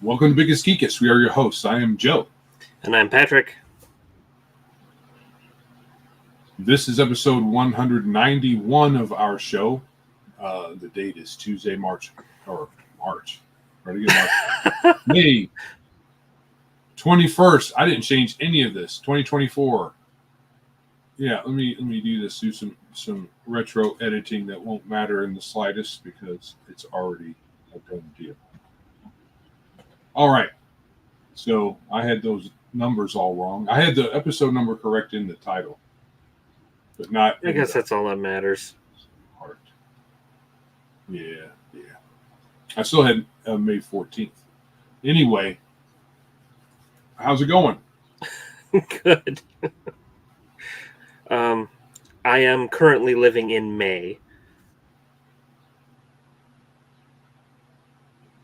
Welcome to Biggest Geekus. We are your hosts. I am Joe. And I'm Patrick. This is episode 191 of our show. The date is Tuesday, March. Ready to get March. May 21st. I didn't change any of this. 2024. Yeah, let me do this. Do some retro editing that won't matter in the slightest because it's already a done deal. All right. So I had those numbers all wrong. I had the episode number correct in the title, but not. I guess that's all that matters. Part. Yeah. I still had May 14th. Anyway, how's it going? Good. I am currently living in May.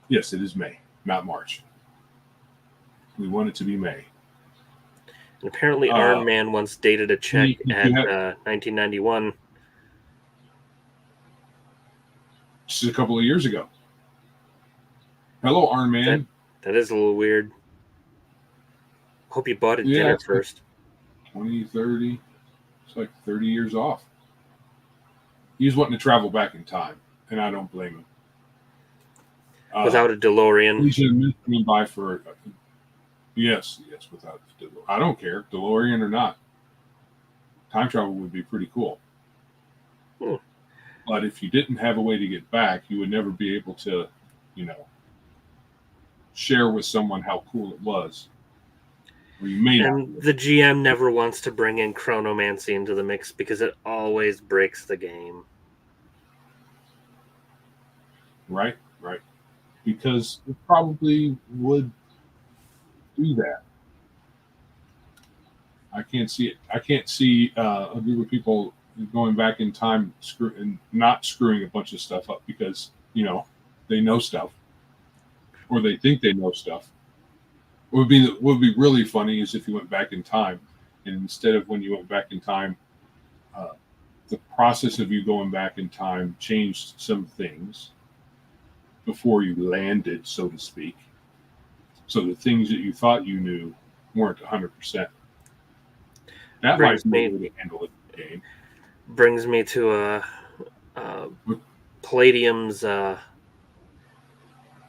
Yes, it is May, not March. We want it to be May. And apparently, Iron Man once dated a chick at 1991. Just a couple of years ago. Hello, Iron Man. That is a little weird. Hope you bought it dinner first. 20, 30. It's like 30 years off. He's wanting to travel back in time, and I don't blame him. Without a DeLorean. He should have been by for... Yes, without DeLorean. I don't care, DeLorean or not. Time travel would be pretty cool. But if you didn't have a way to get back, you would never be able to, share with someone how cool it was. Or you may not. The GM never wants to bring in chronomancy into the mix because it always breaks the game. Right. Because it probably would do that. I can't see it. I can't see a group of people going back in time and not screwing a bunch of stuff up because, they know stuff or they think they know stuff. What would be really funny is if you went back in time and instead of when you went back in time, the process of you going back in time changed some things before you landed, so to speak. So the things that you thought you knew weren't 100%. That might be a way to handle it in the game. Brings me to Palladium's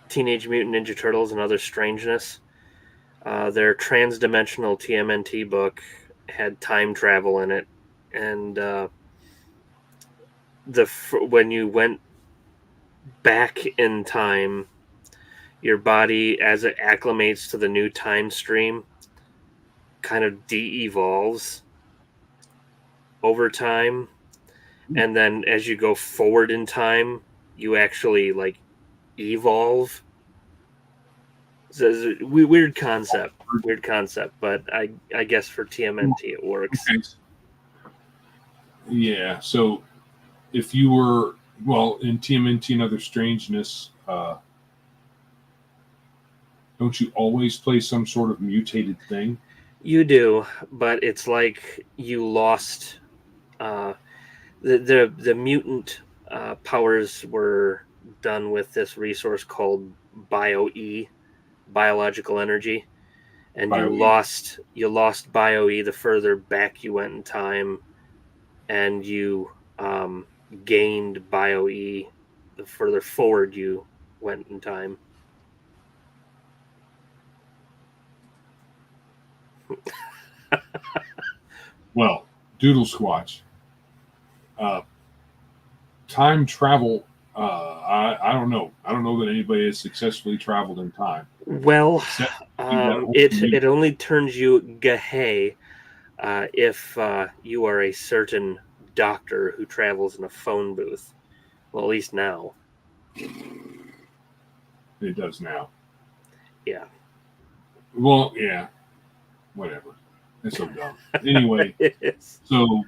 Teenage Mutant Ninja Turtles and Other Strangeness. Their transdimensional TMNT book had time travel in it, and when you went back in time, your body, as it acclimates to the new time stream, kind of de-evolves over time. And then as you go forward in time, you actually, evolve. So it's a weird concept, but I guess for TMNT it works. Okay. Yeah, so if you were... Well, in TMNT and Other Strangeness, don't you always play some sort of mutated thing? You do, but it's like you lost the mutant powers were done with this resource called Bio-E, biological energy, and Bio-E. you lost Bio-E the further back you went in time, and you gained Bio-E the further forward you went in time. Well, Doodle Squatch. Time travel, I don't know. I don't know that anybody has successfully traveled in time. Well, it only turns you gay if you are a certain doctor who travels in a phone booth. Well, at least now. It does now. Yeah. Well, yeah. Whatever. That's so dumb. Anyway, so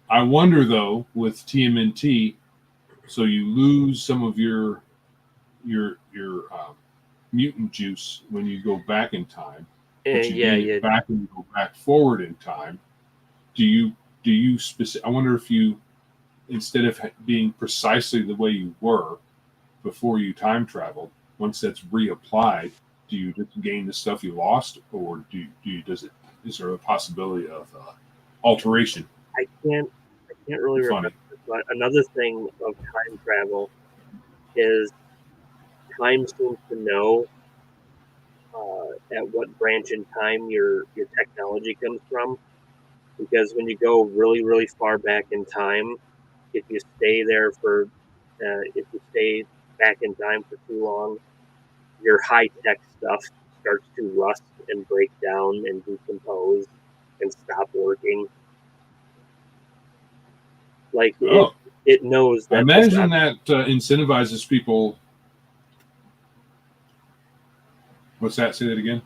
I wonder though with TMNT, so you lose some of your mutant juice when you go back in time. But you gain it back when you go back forward in time. Do you I wonder if you, instead of being precisely the way you were before you time traveled, once that's reapplied, do you just gain the stuff you lost, or is there a possibility of alteration? I can't really remember. Funny. But another thing of time travel is time seems to know at what branch in time your technology comes from. Because when you go really really far back in time, if you stay there for if you stay back in time for too long, your high tech stuff starts to rust and break down and decompose and stop working. Like Oh, it knows I that this imagine that incentivizes people. What's that? Say that again.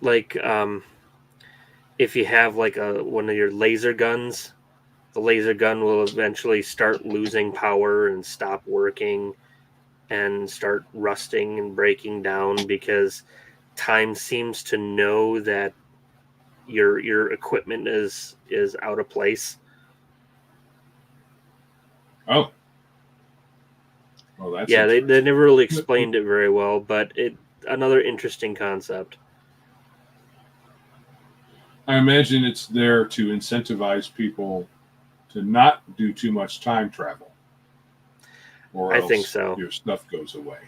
like if you have like a one of your laser guns, the laser gun will eventually start losing power and stop working and start rusting and breaking down because time seems to know that your equipment is out of place. Oh, well, that's Yeah, they interesting. never really explained it very well, but it another interesting concept. I imagine it's there to incentivize people to not do too much time travel, or I think else so. your stuff goes away.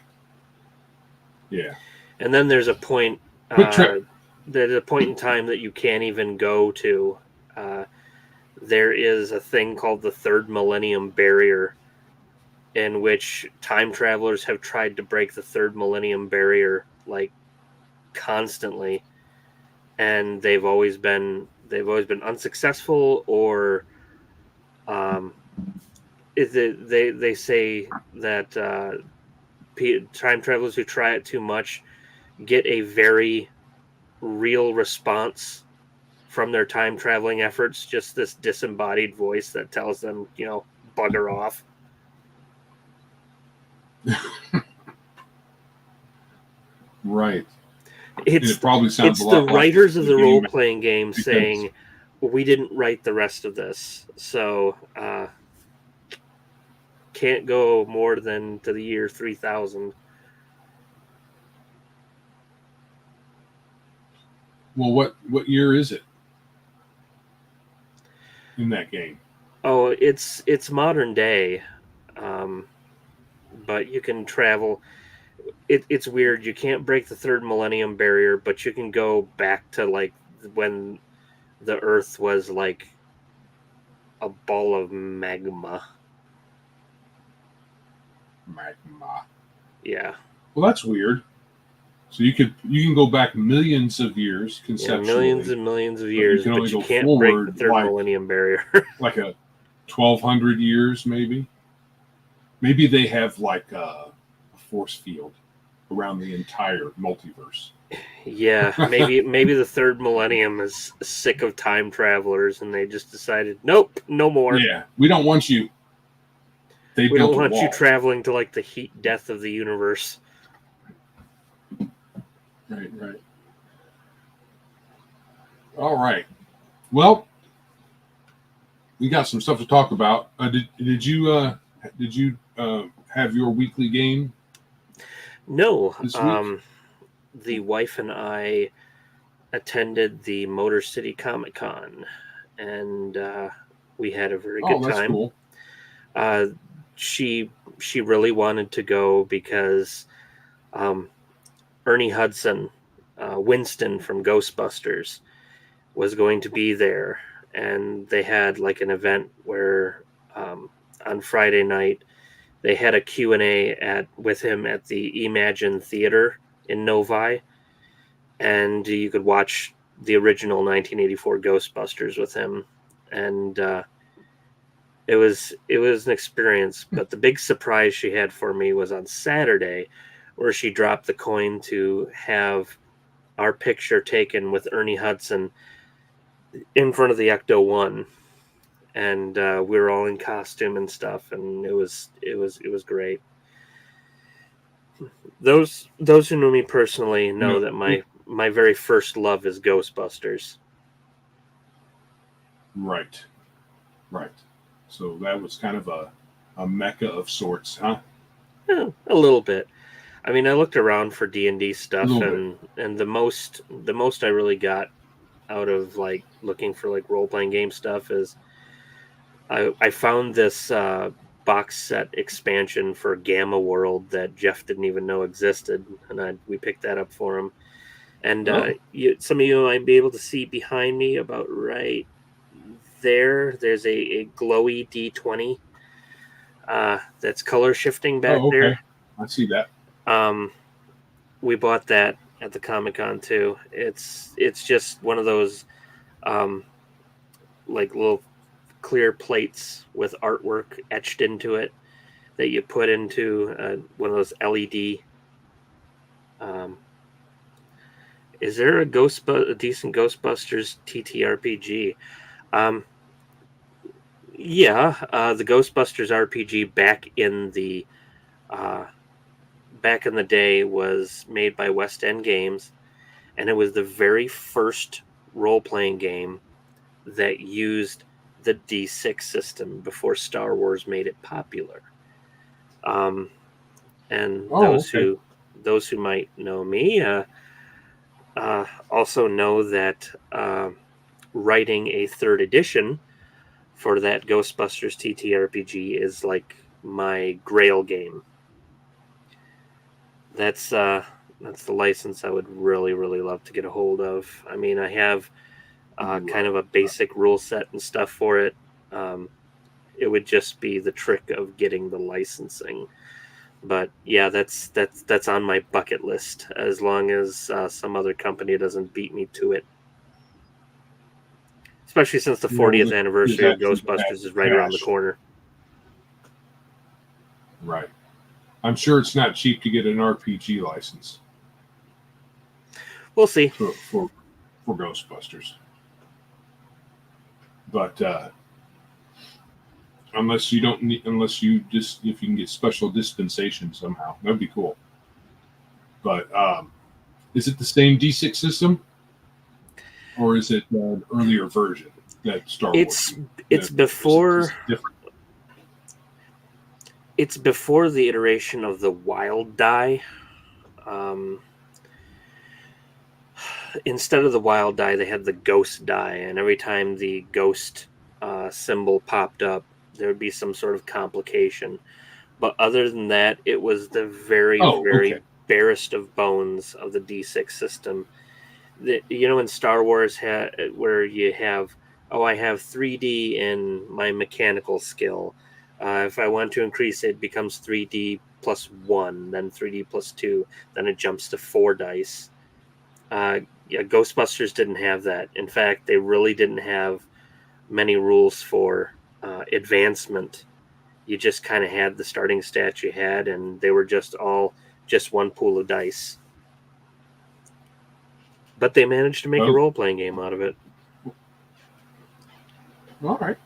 Yeah. And then there's a point Quick trip. there's a point in time that you can't even go to. Uh, there is a thing called the third millennium barrier in which time travelers have tried to break the third millennium barrier like constantly, and they've always been unsuccessful, or um, they say that time travelers who try it too much get a very real response from their time traveling efforts, just this disembodied voice that tells them, bugger off. Right. And It's it probably sounds it's a the lot like writers of the the role game playing game because, saying we didn't write the rest of this, so can't go more than to the year 3000. well, what year is it in that game? Oh, it's modern day, um, but you can travel. It's weird. You can't break the third millennium barrier, but you can go back to like when the Earth was like a ball of magma. Magma. Yeah, Well, that's weird. So you can go back millions of years yeah, millions conceptually, and millions of but you years, can only but you go can't break the forward third millennium barrier. like a 1,200 years, maybe. Maybe they have like a force field around the entire multiverse. Yeah, maybe the third millennium is sick of time travelers, and they just decided, nope, no more. Yeah, we don't want you. They We don't built a want you wall. traveling to like the heat death of the universe. Right, right. All right. Well, we got some stuff to talk about. Did you have your weekly game No, this week? the wife and I attended the Motor City Comic Con, and we had a very Oh, good that's time. cool. Uh, she really wanted to go because um, Ernie Hudson, Winston from Ghostbusters, was going to be there, and they had like an event where on Friday night they had a Q&A with him at the Imagine Theater in Novi, and you could watch the original 1984 Ghostbusters with him, and it was an experience. But the big surprise she had for me was on Saturday, where she dropped the coin to have our picture taken with Ernie Hudson in front of the Ecto One, and we were all in costume and stuff, and it was great. Those who know me personally know You that know, my very first love is Ghostbusters. right, right. So that was kind of a mecca of sorts, huh? A little bit. I mean, I looked around for D&D A stuff, little bit. and the most I really got out of like looking for like role playing game stuff is I found this box set expansion for Gamma World that Jeff didn't even know existed, and we picked that up for him. And Oh, some of you might be able to see behind me, about right there. There's a glowy D20 that's color shifting back oh, there. okay. I see that. We bought that at the Comic-Con too. It's just one of those um, like little clear plates with artwork etched into it that you put into one of those LED. Um, is there a decent Ghostbusters TTRPG? Um, yeah, the Ghostbusters RPG back in the day was made by West End Games, and it was the very first role playing game that used the D6 system before Star Wars made it popular. And Oh, okay. those who might know me also know that writing a third edition for that Ghostbusters TTRPG is like my grail game. That's the license I would really love to get a hold of. I mean, I have kind of a basic rule set and stuff for it. It would just be the trick of getting the licensing. But yeah, that's on my bucket list, as long as some other company doesn't beat me to it. Especially since the Well, 40th this is anniversary of actually gonna have Ghostbusters is right around the cash. corner. Right. I'm sure it's not cheap to get an RPG license We'll see. for Ghostbusters. But unless you don't need, unless you just if you can get special dispensation somehow, that'd be cool. But is it the same D6 system, or is it an earlier version that Star Wars? It's before different. It's before the iteration of the Wild Die. Instead of the Wild Die, they had the Ghost Die, and every time the Ghost symbol popped up, there would be some sort of complication. But other than that, it was the very Okay. barest of bones of the D6 system. In Star Wars, where you have, I have 3D in my mechanical skill. If I want to increase it, becomes 3D plus 1, then 3D plus 2, then it jumps to 4 dice. Ghostbusters didn't have that. In fact, they really didn't have many rules for advancement. You just kind of had the starting stats you had, and they were just one pool of dice. But they managed to make a role-playing game out of it. All right.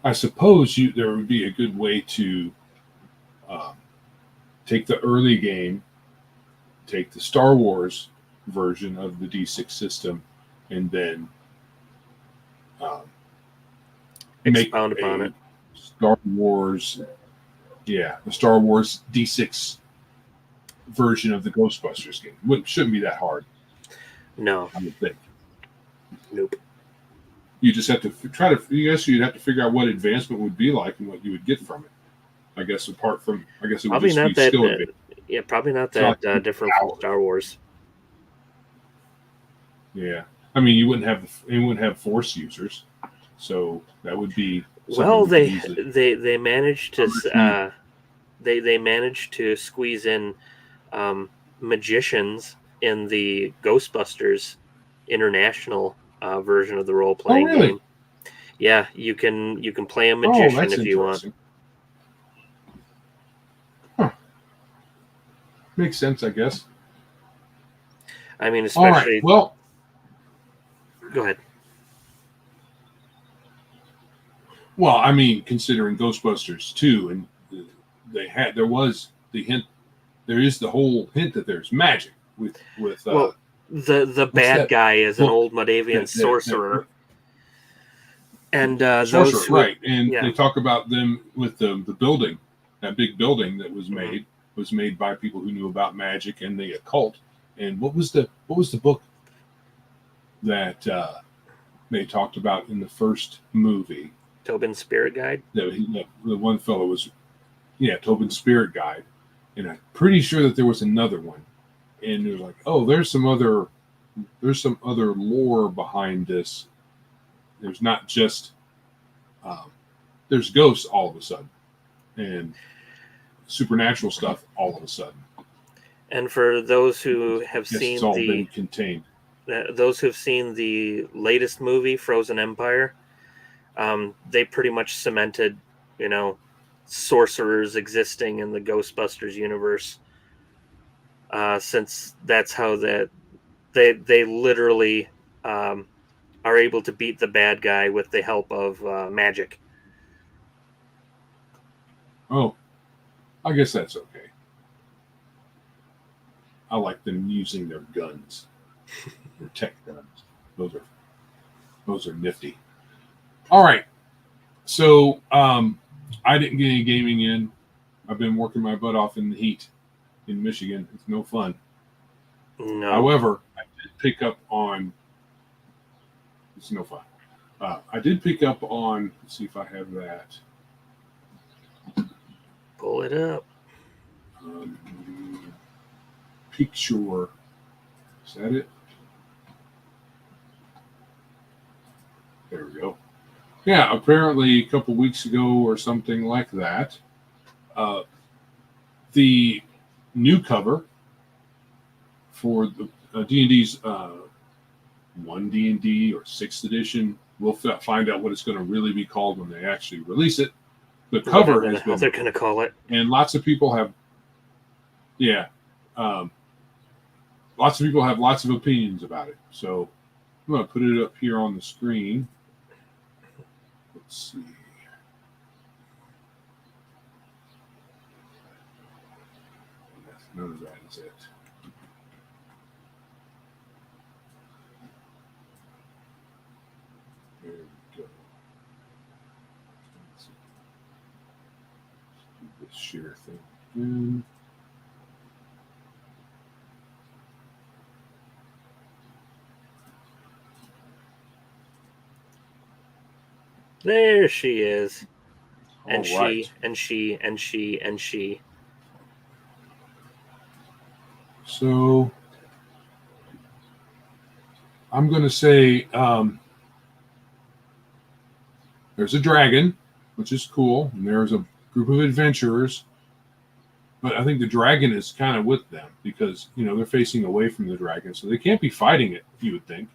I suppose there would be a good way to take the early game, take the Star Wars version of the D6 system, and then expound upon it. Star Wars, the Star Wars D6 version of the Ghostbusters game. Shouldn't be that hard. No, I would think. Nope. You just have to you'd have to figure out what advancement would be like and what you would get from it. I guess it would probably just not be that. skill Probably not that different from Star Wars. Yeah, I mean, you wouldn't have Force users, so that would be. Well, they managed to they managed to squeeze in magicians in the Ghostbusters International version of the role playing game. Yeah, you can play a magician if you want. Huh. Makes sense, I guess. I mean, especially. All right. Well, go ahead. Well, I mean, considering Ghostbusters 2, and there was the hint, there is the whole hint that there's magic with. Well, the bad guy is an old Modavian sorcerer. And sorcerer, those who, right? And they talk about them with the building, that big building that was made was made by people who knew about magic and the occult. And what was the book that they talked about in the first movie? Tobin's Spirit Guide. The one fellow was, Tobin's Spirit Guide, and I'm pretty sure that there was another one. And they're like, oh, there's some other lore behind this. There's not just there's ghosts all of a sudden, and supernatural stuff all of a sudden. And for those who have seen it's all been contained. Those who have seen the latest movie, Frozen Empire, they pretty much cemented, sorcerers existing in the Ghostbusters universe. Since that's how they literally are able to beat the bad guy with the help of magic. Oh, I guess that's okay. I like them using their guns, their tech guns. Those are nifty. All right, so I didn't get any gaming in. I've been working my butt off in the heat in Michigan. It's no fun. No. However, I did pick up on. It's no fun. I did pick up on. Let's see if I have that. Pull it up. Picture. Is that it? There we go. Yeah, apparently a couple weeks ago or something like that, the new cover for the D&D's 1 D&D or 6th edition, we'll find out what it's going to really be called when they actually release it. The cover has been... What they're going to call it. And lots of people have... Yeah. Lots of people have lots of opinions about it. So I'm going to put it up here on the screen. Let's see. None of that is it. There we go. Let's do this share thing again. There she is. And All right. she. So I'm going to say there's a dragon, which is cool, and there's a group of adventurers. But I think the dragon is kind of with them because, they're facing away from the dragon, so they can't be fighting it, you would think.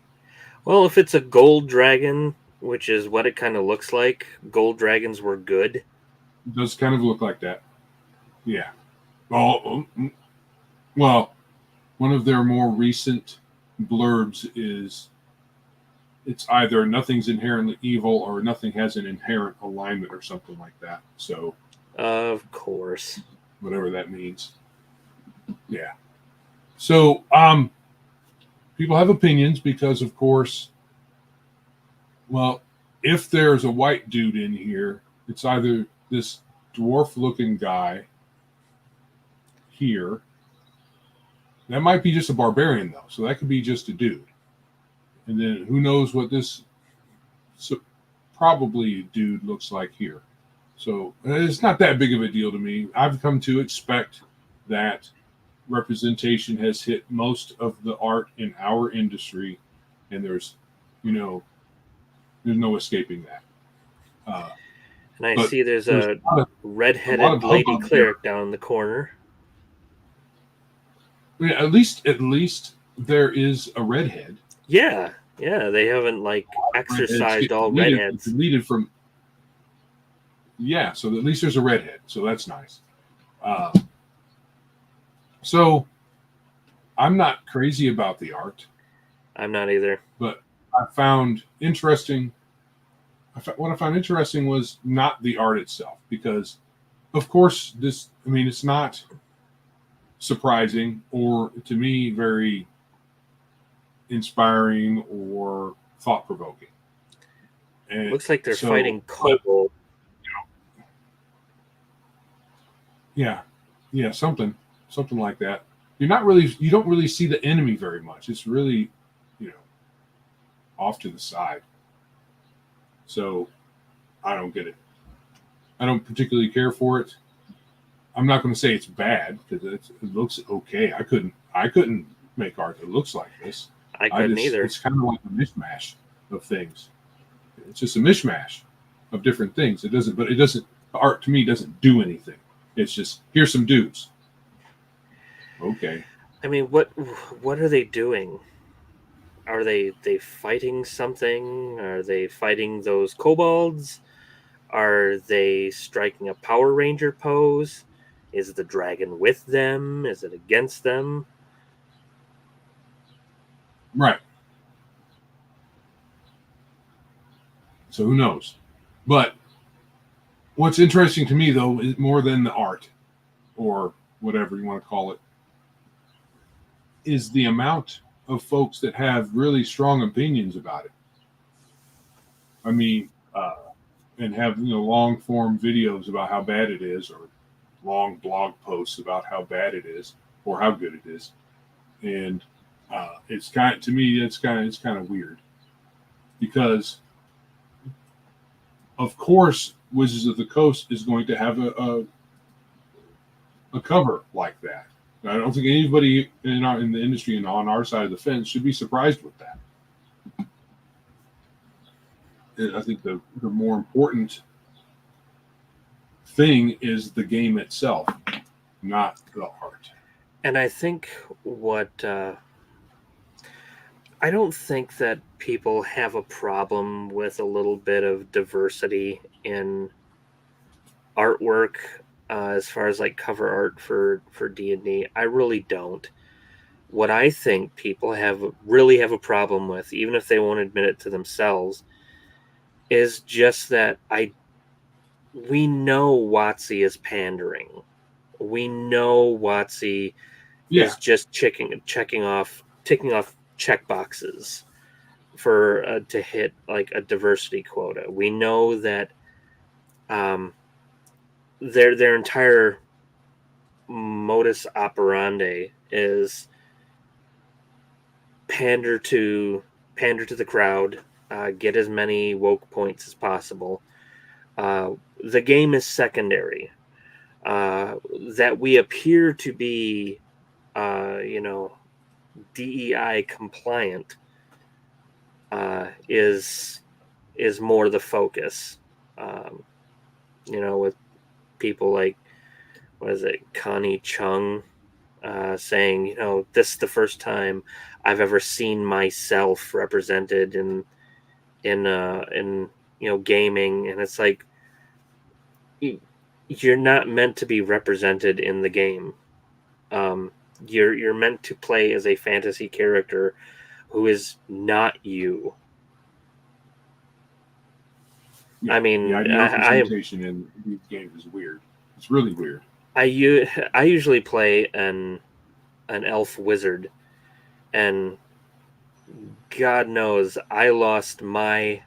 Well, if it's a gold dragon, which is what it kind of looks like, gold dragons were good. It does kind of look like that. Yeah. Well, one of their more recent blurbs is it's either nothing's inherently evil or nothing has an inherent alignment or something like that. So, of course, whatever that means. Yeah. So, people have opinions because, of course, well, if there's a white dude in here, it's either this dwarf-looking guy here. That might be just a barbarian, though. So that could be just a dude. And then who knows what this probably dude looks like here. So it's not that big of a deal to me. I've come to expect that representation has hit most of the art in our industry. And there's no escaping that. And I see there's a red-headed lady cleric down in the corner. Yeah, at least there is a redhead. Yeah, they haven't exercised all redheads. Deleted from. Yeah, so at least there's a redhead, so that's nice. So I'm not crazy about the art. I'm not either. But I found interesting. What I found interesting was not the art itself, because, of course, it's not surprising or, to me, very inspiring or thought-provoking. And looks like they're fighting kobold. Yeah. Yeah, something like that. You don't really see the enemy very much. It's really, you know, off to the side. So I don't get it. I don't particularly care for it. I'm not going to say it's bad because it looks okay. I couldn't make art that looks like this. I couldn't either. It's kind of like a mishmash of things. It's just a mishmash of different things. It doesn't. Art to me doesn't do anything. It's just here's some dudes. Okay. I mean, what are they doing? Are they fighting something? Are they fighting those kobolds? Are they striking a Power Ranger pose? Is the dragon with them? Is it against them? Right. So who knows? But what's interesting to me, though, is more than the art or whatever you want to call it, is the amount of folks that have really strong opinions about it. I mean, and have long form videos about how bad it is, or long blog posts about how bad it is or how good it is, and it's kind to me it's kind of weird because of course Wizards of the Coast is going to have a cover like that. I don't think anybody in the industry and on our side of the fence should be surprised with that. And I think the more important thing is the game itself, not the art. And I think I don't think that people have a problem with a little bit of diversity in artwork as far as like cover art for D&D. I really don't. What I think people really have a problem with, even if they won't admit it to themselves, is just that we know WotC is pandering. We know WotC is just ticking off check boxes for to hit like a diversity quota. We know that their entire modus operandi is pander to the crowd, get as many woke points as possible. The game is secondary. That we appear to be, DEI compliant is more the focus. With people like, what is it, Connie Chung, saying, this is the first time I've ever seen myself represented in gaming, and it's like, you're not meant to be represented in the game. You're meant to play as a fantasy character who is not you. Yeah, I mean, the idea of representation in these games is weird. It's really weird. I usually play an elf wizard, and God knows I lost my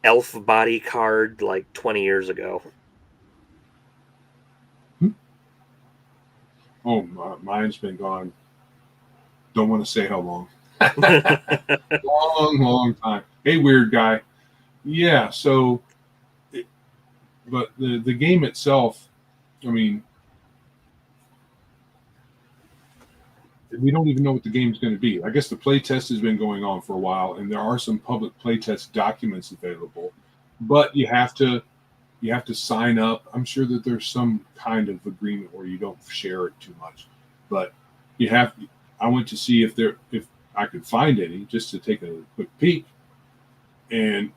elf body card like 20 years ago. Oh, mine's been gone. Don't want to say how long. long time. Hey, weird guy. Yeah. So, but the game itself, I mean, we don't even know what the game's going to be. I guess the play test has been going on for a while, and there are some public play test documents available, but you have to sign up. I'm sure that there's some kind of agreement where you don't share it too much, but I went to see if I could find any just to take a quick peek, and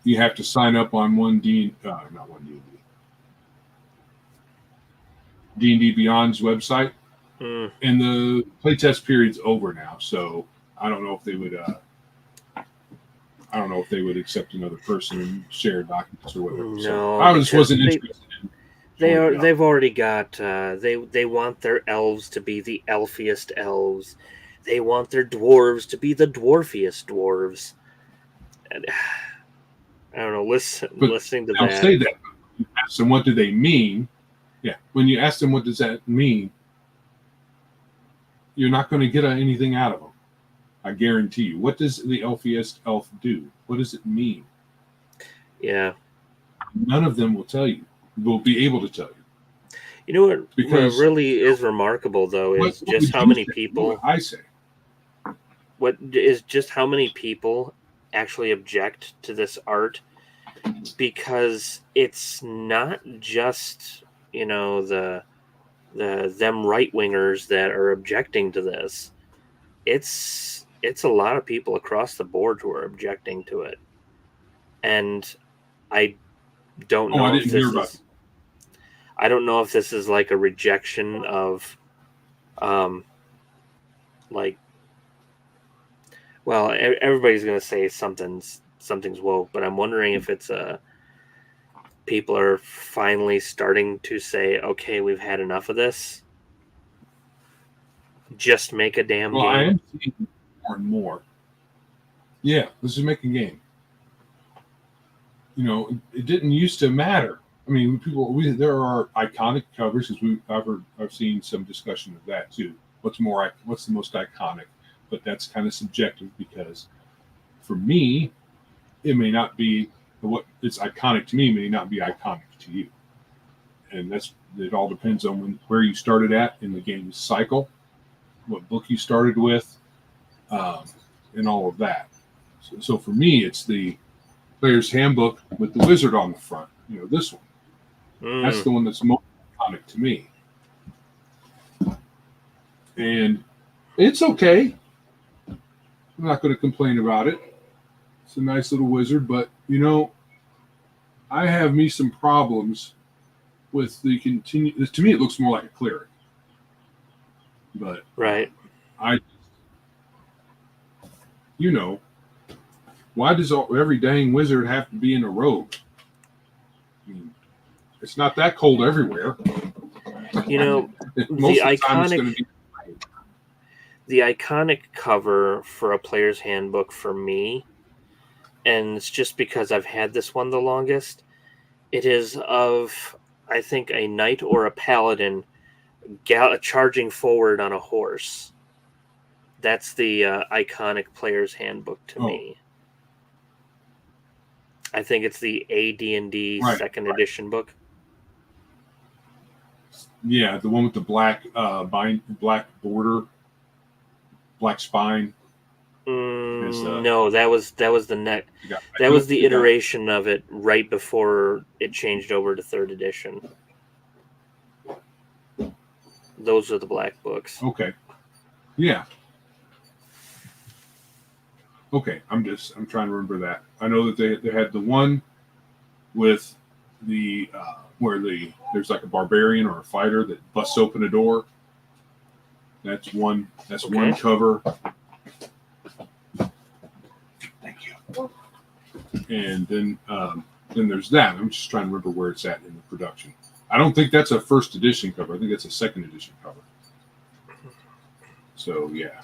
you have to sign up on D&D Beyond's website, and the playtest period's over now. So I don't know if they would. I don't know if they would accept another person and share documents or whatever. No, so I wasn't interested. They've already got. They want their elves to be the elfiest elves. They want their dwarves to be the dwarfiest dwarves. And, I don't know. Listening to I'll that. say that You ask them what do they mean. Yeah, when you ask them what does that mean, you're not going to get anything out of them. I guarantee you. What does the elfiest elf do? What does it mean? Yeah. None of them will tell you. Will be able to tell you. You know what Because really is remarkable though is what just would how you many say? people What would I say? what is just how many people actually object to this art, because it's not just, the them right wingers that are objecting to this. It's a lot of people across the board who are objecting to it. And I don't Oh, I know if didn't hear this about is I don't know if this is like a rejection of um like, well, everybody's going to say something's woke, but I'm wondering if it's people are finally starting to say, okay, we've had enough of this. Just make a damn Well, I game. am seeing more and more. Yeah, let's just make a game. It didn't used to matter. I mean, there are iconic covers because I've seen some discussion of that too. What's the most iconic? But that's kind of subjective because for me, it may not be what it's iconic to me may not be iconic to you, and it all depends on where you started at in the game's cycle, what book you started with, um, and all of that. So for me, it's the player's handbook with the wizard on the front. This one. That's the one that's most iconic to me. And it's okay. I'm not going to complain about it. It's a nice little wizard, but I have me some problems with the continue. To me, it looks more like a cleric, but Right. I, why does every dang wizard have to be in a robe? I mean, it's not that cold everywhere. Most of the time, it's going to be. The iconic cover for a player's handbook for me, and it's just because I've had this one the longest, it is of, I think, a knight or a paladin charging forward on a horse. That's the iconic player's handbook to me. I think it's the AD&D second edition book. Yeah, the one with the black black border, black spine. No, that was the next. That was the iteration of it right before it changed over to third edition. Those are the black books. Okay. Yeah. Okay, I'm trying to remember that. I know that they had the one with the where there's like a barbarian or a fighter that busts open a door. That's one. That's okay. One cover. Thank you. And then there's that. I'm just trying to remember where it's at in the production. I don't think that's a first edition cover. I think that's a second edition cover. So yeah.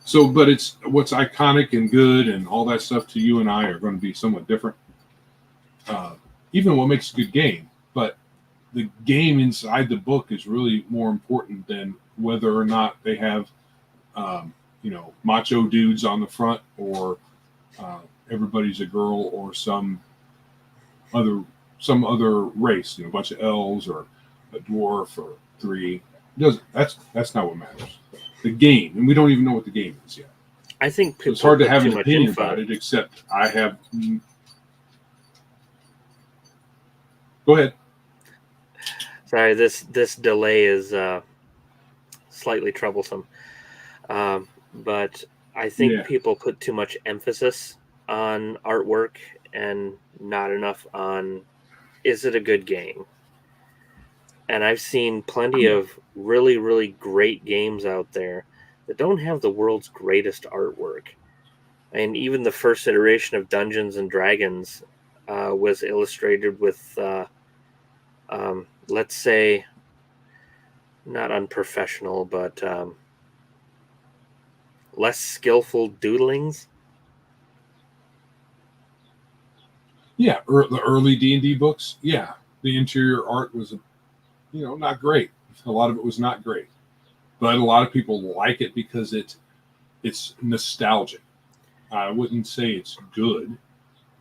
So, but it's what's iconic and good and all that stuff to you and I are going to be somewhat different. Even what makes a good game, but the game inside the book is really more important than whether or not they have, macho dudes on the front or everybody's a girl or some other race, a bunch of elves or a dwarf or three. That's not what matters. The game, and we don't even know what the game is yet. I think it's hard to have an opinion about it, except I have. Go ahead. Sorry, this delay is slightly troublesome, but I think people put too much emphasis on artwork and not enough on is it a good game. And I've seen plenty of really, really great games out there that don't have the world's greatest artwork. And even the first iteration of Dungeons and Dragons was illustrated with, let's say, not unprofessional, but less skillful doodlings. Yeah, the early D&D books. Yeah, the interior art was, not great. A lot of it was not great, but a lot of people like it because it's nostalgic. I wouldn't say it's good,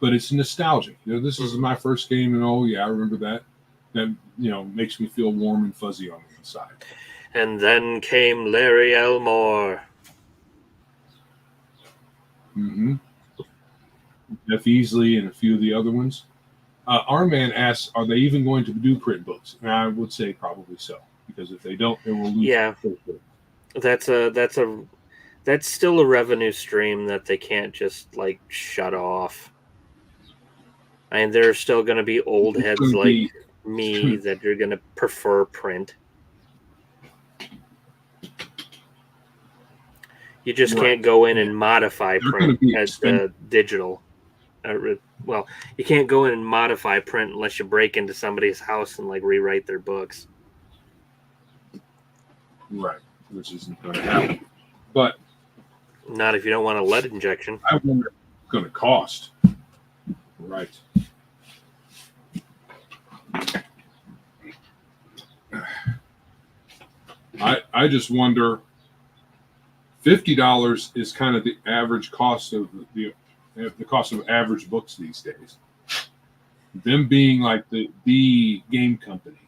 but it's nostalgic. This is my first game, and oh yeah, I remember that. That makes me feel warm and fuzzy on the inside. And then came Larry Elmore. Mm-hmm. Jeff Easley and a few of the other ones. Our man asks, are they even going to do print books? And I would say probably so, because if they don't, it will lose. Yeah, that's still a revenue stream that they can't just like shut off. I mean, there are still going to be old heads like me that are going to prefer print. You just can't go in and modify print as the digital. Well, you can't go in and modify print unless you break into somebody's house and like rewrite their books. Right, which isn't going to happen. But not if you don't want a lead injection. I wonder what it's going to cost. Right. I just wonder. $50 is kind of the average cost of the cost of average books these days. Them being like the game company,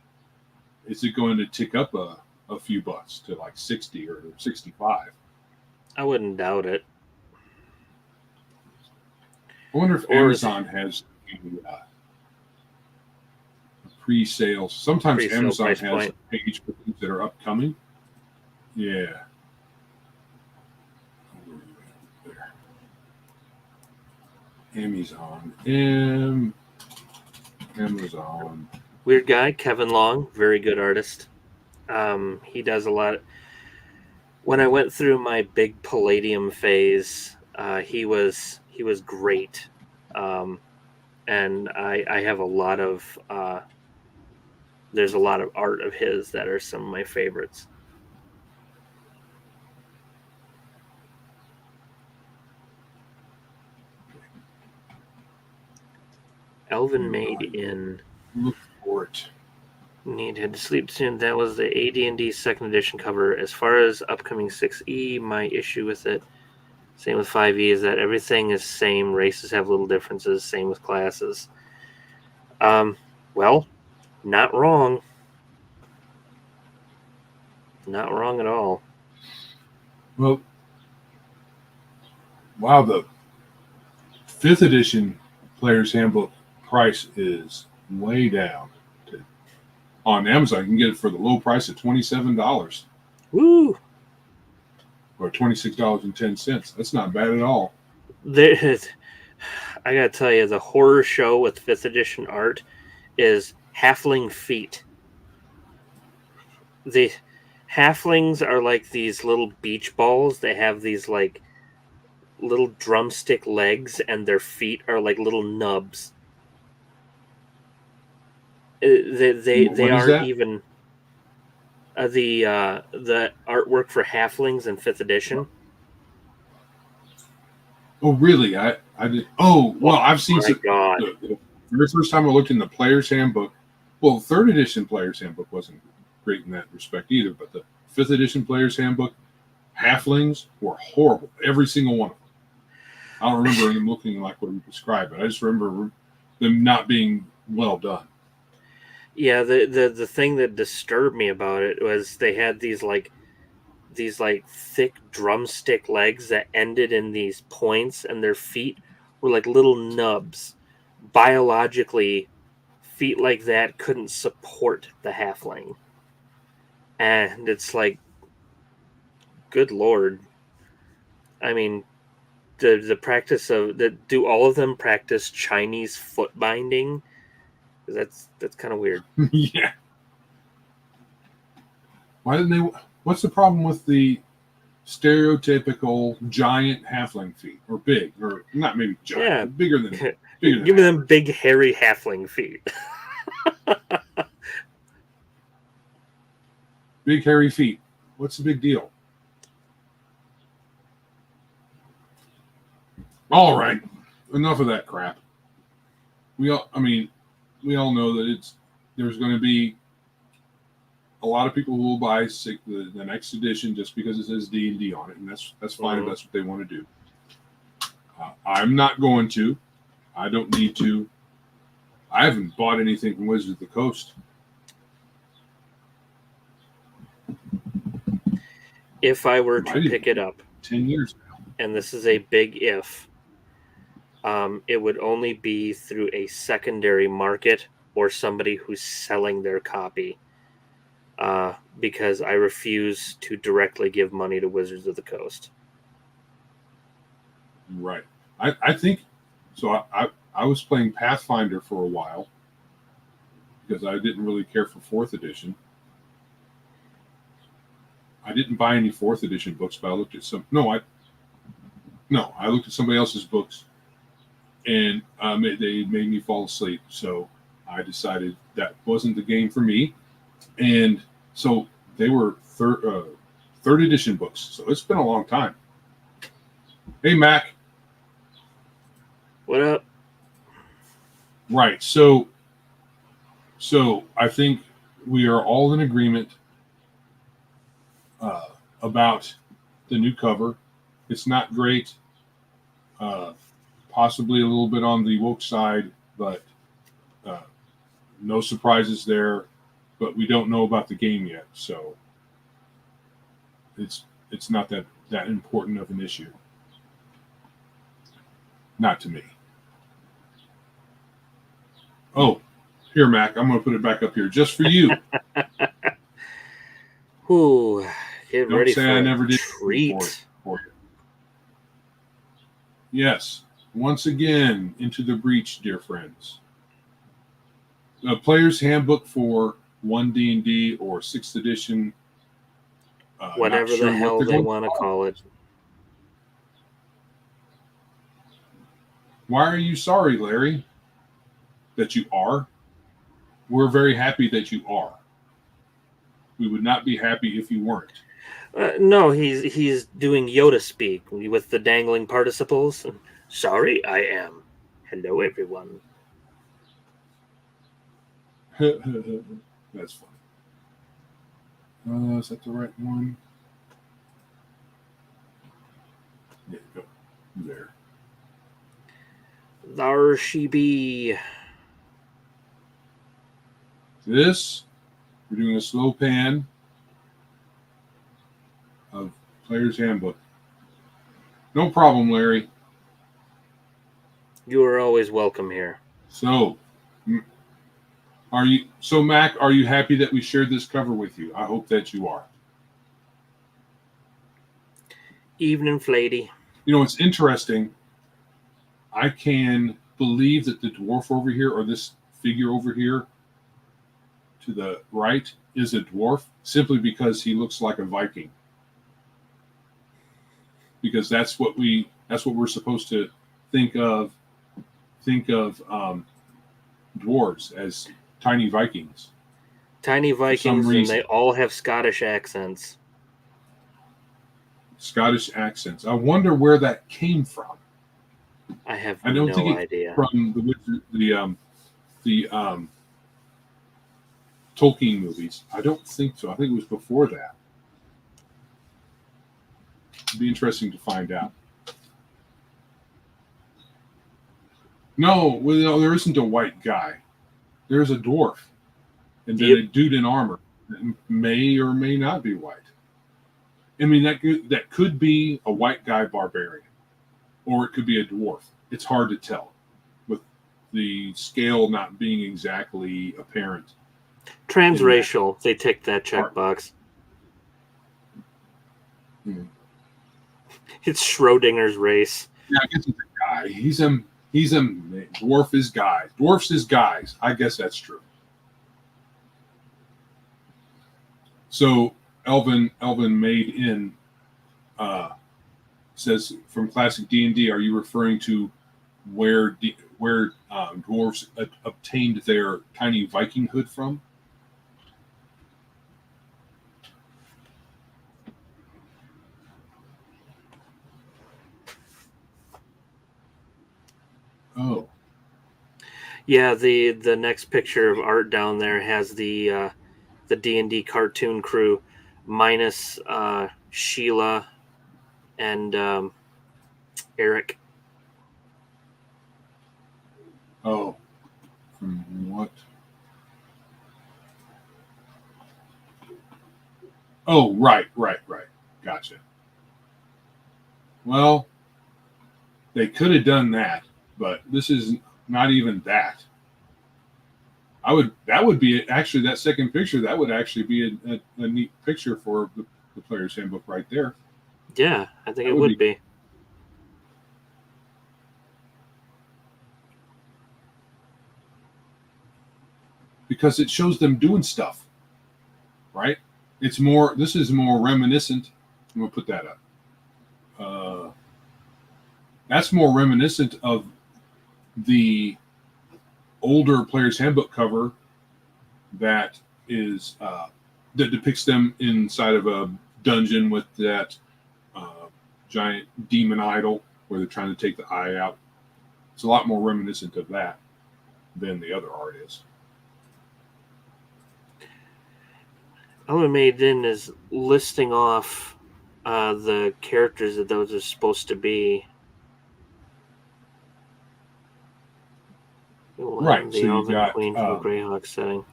is it going to tick up a few bucks to like 60 or 65? I wouldn't doubt it. I wonder if Amazon has a pre-sales. Sometimes Amazon has a page for things that are upcoming. Yeah. Amazon. Weird guy, Kevin Long, very good artist. He does a lot. When I went through my big Palladium phase, he was great, and I have a lot of. There's a lot of art of his that are some of my favorites. Elvin made in. Look for it. Needed to sleep soon. That was the AD&D second edition cover. As far as upcoming 6E, my issue with it, same with 5E, is that everything is same. Races have little differences. Same with classes. Well, not wrong. Not wrong at all. Well, wow, the 5th edition Player's Handbook price is way down. On Amazon, you can get it for the low price of $27. Woo! Or $26.10. That's not bad at all. I gotta tell you, the horror show with 5th edition art is Halfling Feet. The halflings are like these little beach balls. They have these like little drumstick legs, and their feet are like little nubs. They aren't even the artwork for halflings in 5th edition. Oh really? I did. Oh well, I've seen some. The very first time I looked in the Player's Handbook, well, 3rd edition Player's Handbook wasn't great in that respect either, but the 5th edition Player's Handbook, halflings were horrible. Every single one of them. I don't remember them looking like what you described, but I just remember them not being well done. Yeah, the thing that disturbed me about it was they had these thick drumstick legs that ended in these points, and their feet were like little nubs. Biologically, feet like that couldn't support the halfling. And it's like, good Lord. I mean, the practice of do all of them practice Chinese foot binding? That's kind of weird. Yeah. Why didn't they? What's the problem with the stereotypical giant halfling feet, or big, or not maybe giant, bigger than? Give them big hairy halfling feet. Big hairy feet. What's the big deal? All right, enough of that crap. I mean, we all know that there's going to be a lot of people who will buy the next edition just because it says D&D on it, and that's fine if that's what they want to do. I'm not going to. I don't need to. I haven't bought anything from Wizards of the Coast. If I were to pick it up 10 years now, and this is a big if, it would only be through a secondary market or somebody who's selling their copy, because I refuse to directly give money to Wizards of the Coast. Right. I think so. I was playing Pathfinder for a while because I didn't really care for 4th edition. I didn't buy any 4th edition books, but I looked at some. I looked at somebody else's books, and they made me fall asleep. So I decided that wasn't the game for me, and so they were third edition books. So it's been a long time. Hey, Mac. What up? Right. So I think we are all in agreement about the new cover. It's not great. Possibly a little bit on the woke side, but no surprises there. But we don't know about the game yet, so it's not that important of an issue. Not to me. Oh, here, Mac. I'm going to put it back up here just for you. Ooh, get Don't ready say for I a never did treat. for you. Yes, once again into the breach, dear friends. The Player's Handbook for 1D&D or 6th edition. Whatever the hell they want to call it. Why are you sorry, Larry, that you are? We're very happy that you are. We would not be happy if you weren't. No, he's doing Yoda speak with the dangling participles. Sorry, I am. Hello, everyone. That's funny. Is that the right one? There you go. There. There she be. This, we're doing a slow pan of Player's Handbook. No problem, Larry. You are always welcome here. So, Mac, are you happy that we shared this cover with you? I hope that you are. Evening, Flady. You know, it's interesting. I can believe that the dwarf over here, or this figure over here to the right, is a dwarf simply because he looks like a Viking. Because that's what we're supposed to think of dwarves as tiny Vikings. Tiny Vikings, and they all have Scottish accents. Scottish accents. I wonder where that came from. I have no idea. From the Tolkien movies. I don't think so. I think it was before that. It'd be interesting to find out. No, there isn't a white guy. There's a dwarf, and then a dude in armor that may or may not be white. I mean, that could be a white guy barbarian, or it could be a dwarf. It's hard to tell, with the scale not being exactly apparent. Transracial, they tick that checkbox. It's Schrodinger's race. Yeah, I guess it's a guy. He's a dwarf is guys. Dwarfs is guys. I guess that's true. So Elvin Made in says, from classic D&D, are you referring to where dwarves obtained their tiny Viking hood from? Oh. Yeah, the next picture of art down there has the D&D cartoon crew minus Sheila and Eric. Oh, from what? Oh, right. Gotcha. Well, they could have done that, but this is not even that. That would be actually that second picture. That would actually be a neat picture for the player's handbook right there. Yeah, I think That it would would be. because it shows them doing stuff, right? It's more. This is more reminiscent. I'm gonna put that up. That's more reminiscent of the older player's handbook cover that is that depicts them inside of a dungeon with that giant demon idol where they're trying to take the eye out. It's a lot more reminiscent of that than the other art is. Other Maiden is listing off the characters that those are supposed to be. Right. The So you Elven got Queen from Greyhawk setting.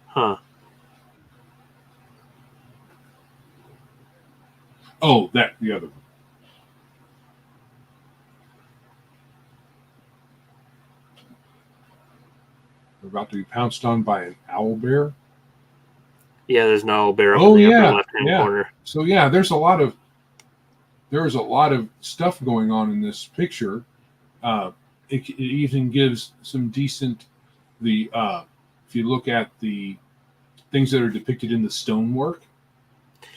Huh. oh, that the other one. They're about to be pounced on by an owl bear. Yeah, there's an owl bear up Oh in the yeah, upper left-hand corner. So yeah, there's a lot of stuff going on in this picture. It even gives some decent if you look at the things that are depicted in the stonework.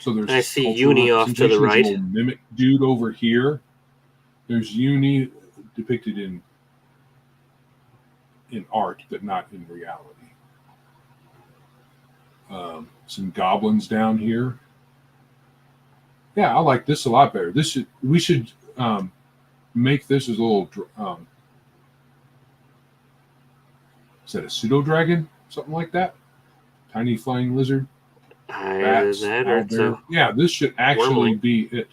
So there's I see cultural Uni off to the representation. There's a right. little mimic dude over here. There's Uni depicted in art, but not in reality. Some goblins down here. Yeah, I like this a lot better. We should make this as a little. Is that a pseudo dragon? Something like that. Tiny flying lizard. Either that or it's a Yeah, this should actually wormling. be it.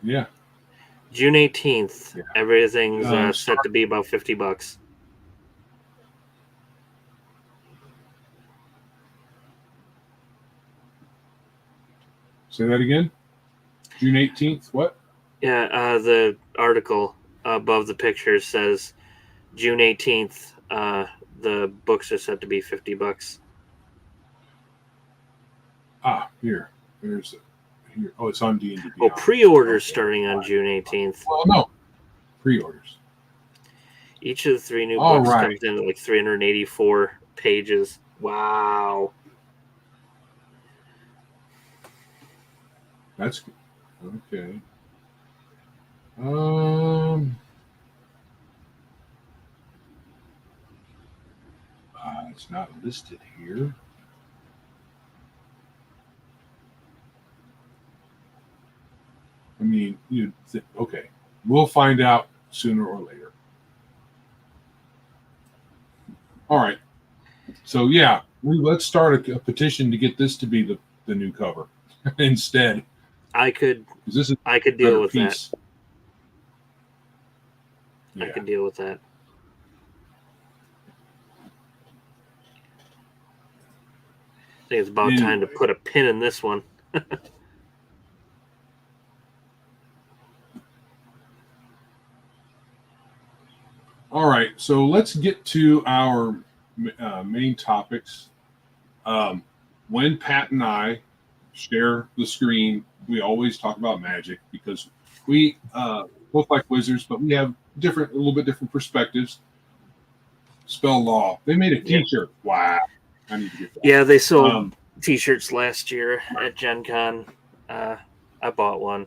Yeah. June 18th. Yeah. Everything's set to be about $50. Say that again. June 18th. What? Yeah, the article above the picture says June 18th. The books are set to be $50. Here. There's here. Oh, it's on D&D. Oh, pre-orders starting on June 18th. Well, no. Pre-orders. Each of the 3 new books comes in at like 384 pages. Wow. That's okay. It's not listed here. I mean, okay. We'll find out sooner or later. All right. So yeah, let's start a petition to get this to be the new cover instead. I could deal with that. Yeah. I could deal with that. I think it's about time to put a pin in this one. All right, so let's get to our main topics. When Pat and I share the screen, we always talk about Magic because we both like Wizards, but we have a little bit different perspectives. Spell Law. They made a T-shirt. Wow, I need to get that. Yeah, they sold T-shirts last year at Gen Con. I bought one.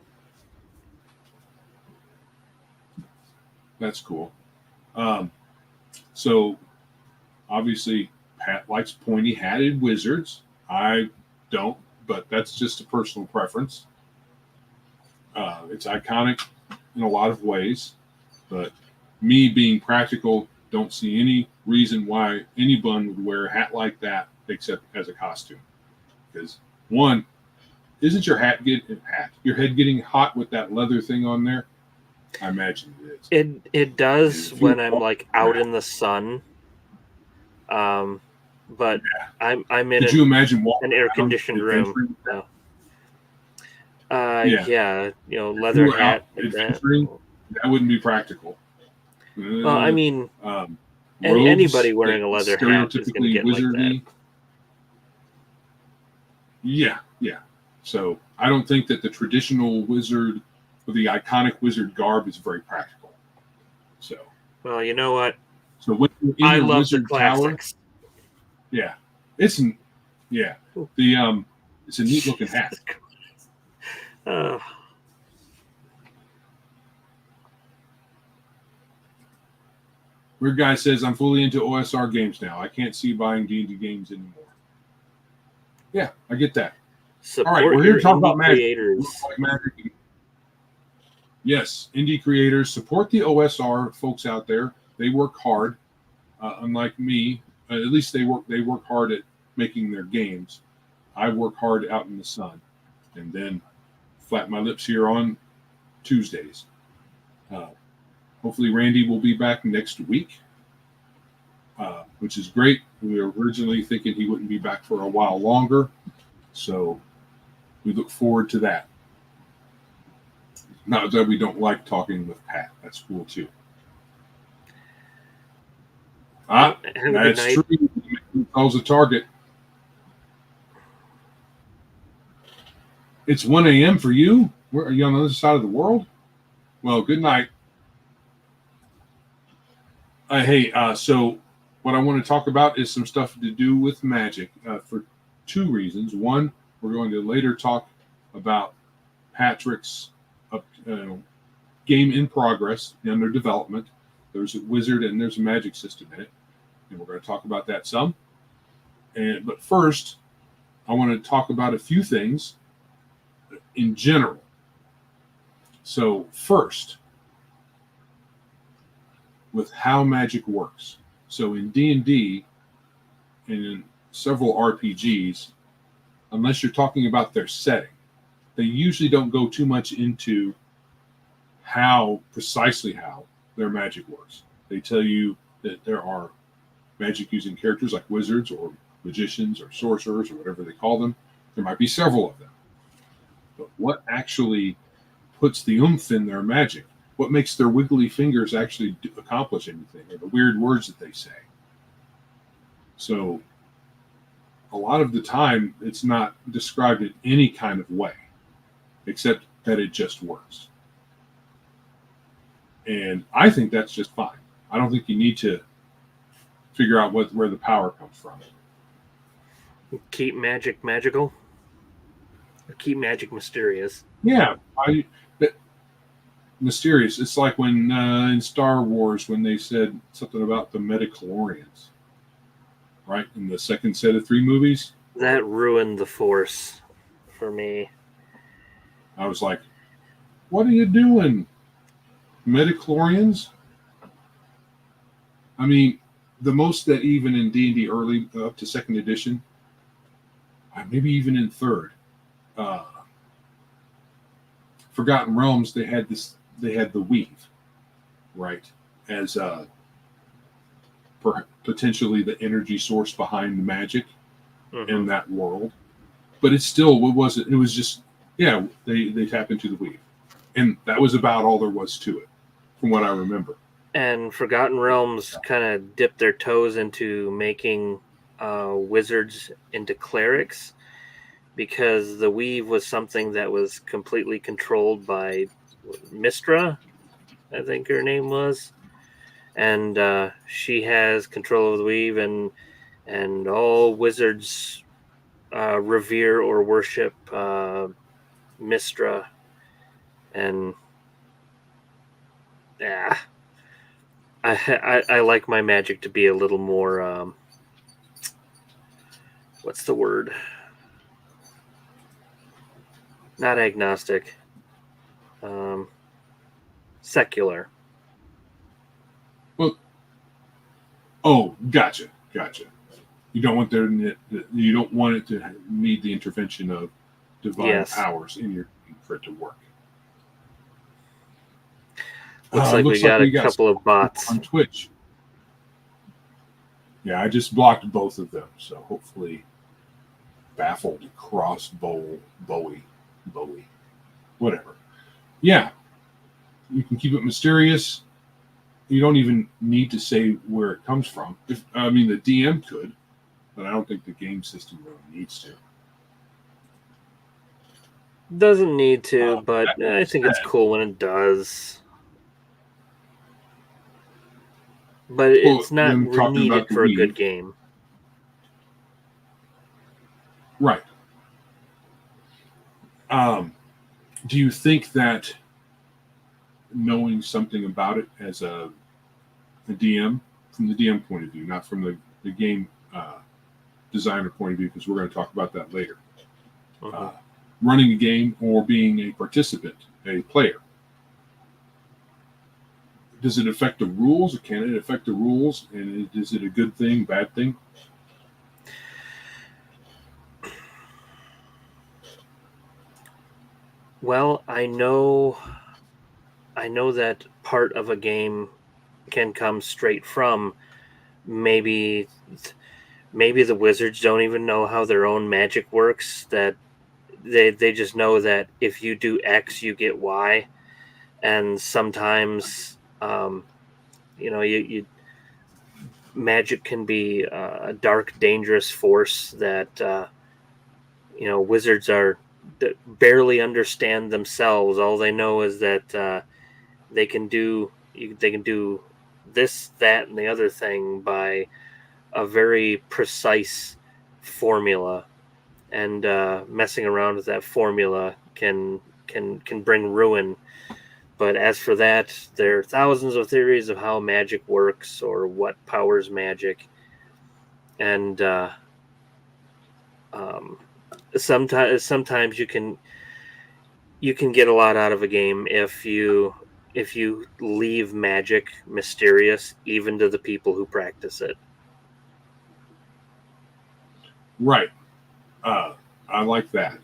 That's cool. So obviously Pat likes pointy-hatted wizards. I don't, but that's just a personal preference. It's iconic in a lot of ways, but me being practical, don't see any reason why anyone would wear a hat like that except as a costume. Because one, isn't your head getting hot with that leather thing on there? I imagine it is. It does If you when I'm like out in the sun. But I'm in could you imagine walking an air around conditioned room. adventuring? So. Yeah. Yeah, If you leather were out hat like that. adventuring, that wouldn't be practical. Well, I mean, Robes anybody wearing that a leather hat is going to stereotypically get like that. wizardy. Yeah. So I don't think that the traditional wizard or the iconic wizard garb is very practical. So, Well, you know what? so when you're in I your love the wizard tower, classics. yeah, it's yeah, it's a neat looking hat. Uh, Weird guy says I'm fully into OSR games now. I can't see buying D&D games anymore. Yeah, I get that. support All right, we're here your to talk indie about Magic. creators. Magic. Yes, indie creators, support the OSR folks out there. They work hard, unlike me. At least they work hard at making their games. I work hard out in the sun, and then flap my lips here on Tuesdays. Hopefully, Randy will be back next week, which is great. We were originally thinking he wouldn't be back for a while longer, so we look forward to that. Not that we don't like talking with Pat. That's cool too. Have a good That's night. true. He calls a target. It's 1 a.m. for you? Where are you on the other side of the world? Well, good night. Hey, so what I want to talk about is some stuff to do with Magic for two reasons. One, we're going to later talk about Patrick's game in progress under development. There's a wizard and there's a magic system in it, and we're going to talk about that some. But first, I want to talk about a few things in general. So first, with how magic works. So in D&D and in several RPGs, unless you're talking about their setting, they usually don't go too much into precisely how their magic works. They tell you that there are magic using characters like wizards or magicians or sorcerers or whatever they call them. There might be several of them. But what actually puts the oomph in their magic? What makes their wiggly fingers actually accomplish anything, or the weird words that they say? So a lot of the time, it's not described in any kind of way, except that it just works. And I think that's just fine. I don't think you need to figure out where the power comes from. Keep magic magical. Or keep magic mysterious. Yeah, mysterious. It's like when in Star Wars when they said something about the midichlorians, right? In the second set of 3 movies. That ruined the Force for me. I was like, what are you doing? Midichlorians? I mean, the most that even in D&D early up to 2nd edition, maybe even in 3rd, Forgotten Realms, they had the weave, right, as potentially the energy source behind the magic in that world. But it's still, what was it? It was just, yeah, they tap into the weave. And that was about all there was to it, from what I remember. And Forgotten Realms kind of dipped their toes into making wizards into clerics, because the weave was something that was completely controlled by Mystra, I think her name was. And she has control of the weave, and all wizards revere or worship Mystra. And yeah, I like my magic to be a little more what's the word? Not agnostic. Secular. Oh, gotcha. You don't want you don't want it to need the intervention of divine Yes. powers in your for it to work. Looks like we got a couple of bots on Twitch. Yeah, I just blocked both of them, so hopefully baffled crossbow Bowie, whatever. Yeah, you can keep it mysterious. You don't even need to say where it comes from. The DM could, but I don't think the game system really needs to. Doesn't need to, but I think it's cool when it does. But it's not needed for a good game. Right. Do you think that knowing something about it as a DM, from the DM point of view, not from the game designer point of view, because we're going to talk about that later, running a game or being a participant, a player, does it affect the rules, or can it affect the rules? And is it a good thing, bad thing? Well, I know that part of a game can come straight from maybe the wizards don't even know how their own magic works, that they just know that if you do X you get Y, and sometimes you magic can be a dark, dangerous force that wizards barely understand themselves. All they know is that they can do this, that, and the other thing by a very precise formula, and messing around with that formula can bring ruin. But as for that, there are thousands of theories of how magic works or what powers magic, and sometimes you can get a lot out of a game if you leave magic mysterious, even to the people who practice it. Right. I like that,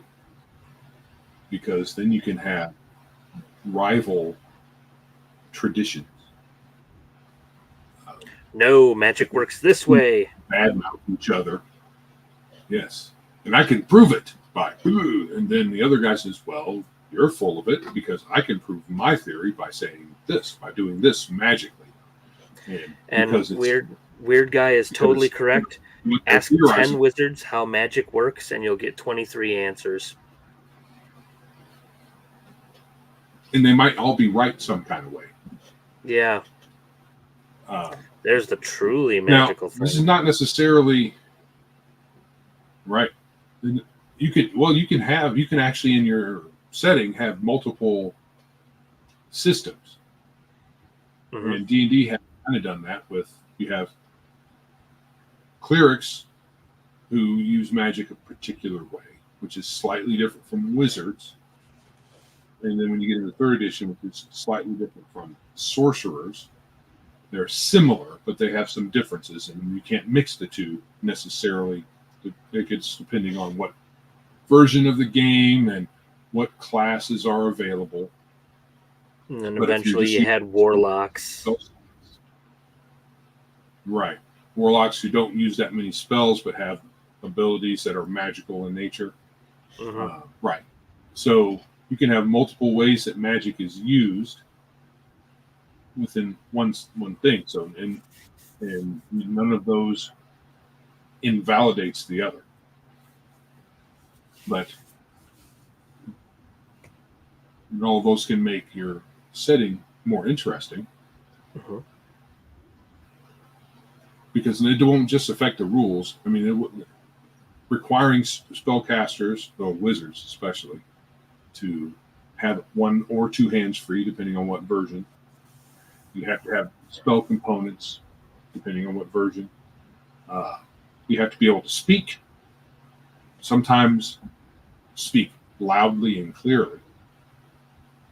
because then you can have rival traditions. No, magic works this way. Badmouth each other. Yes. And I can prove it by, and then the other guy says, well, you're full of it, because I can prove my theory by saying this, by doing this magically. And weird guy is totally correct. Ask 10 wizards how magic works, and you'll get 23 answers. And they might all be right some kind of way. Yeah. There's the truly magical thing. This is not necessarily right. You can actually in your setting have multiple systems. Mm-hmm. And D&D has kind of done that with, you have clerics who use magic a particular way, which is slightly different from wizards. And then when you get into third edition, which is slightly different from sorcerers, they're similar, but they have some differences, and you can't mix the two necessarily. It's depending on what version of the game and what classes are available. And then eventually you had warlocks. Right. Warlocks who don't use that many spells but have abilities that are magical in nature. Mm-hmm. Right. So you can have multiple ways that magic is used within one thing. So and none of those invalidates the other. But all of those can make your setting more interesting. Mm-hmm. Because it won't just affect the rules. I mean, requiring spellcasters, or wizards especially, to have one or two hands free, depending on what version. You have to have spell components, depending on what version. You have to be able to speak. Sometimes speak loudly and clearly.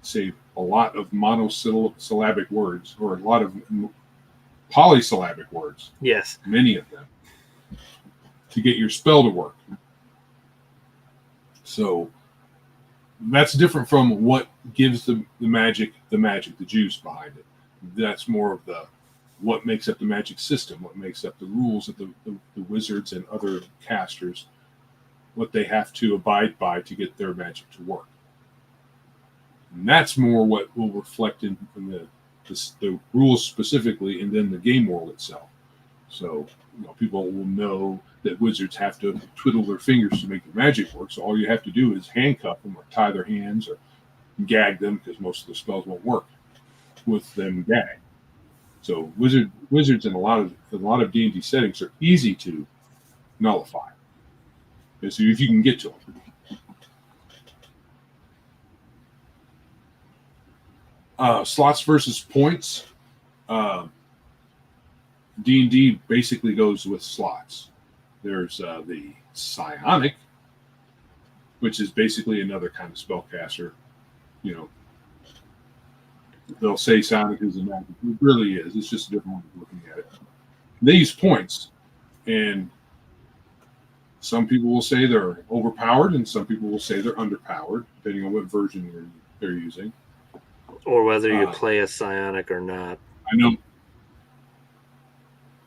Say a lot of monosyllabic words, or a lot of polysyllabic words, Yes. many of them, to get your spell to work. So that's different from what gives the magic, the juice behind it. That's more of the what makes up the magic system, what makes up the rules that the wizards and other casters, what they have to abide by to get their magic to work. And that's more what will reflect in the rules specifically, and then the game world itself. So people will know that wizards have to twiddle their fingers to make the magic work. So all you have to do is handcuff them or tie their hands or gag them, because most of the spells won't work with them gagged. So wizards in a lot of D&D settings are easy to nullify, so if you can get to them. Slots versus points. D&D basically goes with slots. There's the psionic, which is basically another kind of spellcaster. They'll say psionic is a magic. It really is. It's just a different way of looking at it. They use points, and some people will say they're overpowered, and some people will say they're underpowered, depending on what version they're using. Or whether you play a psionic or not. I know.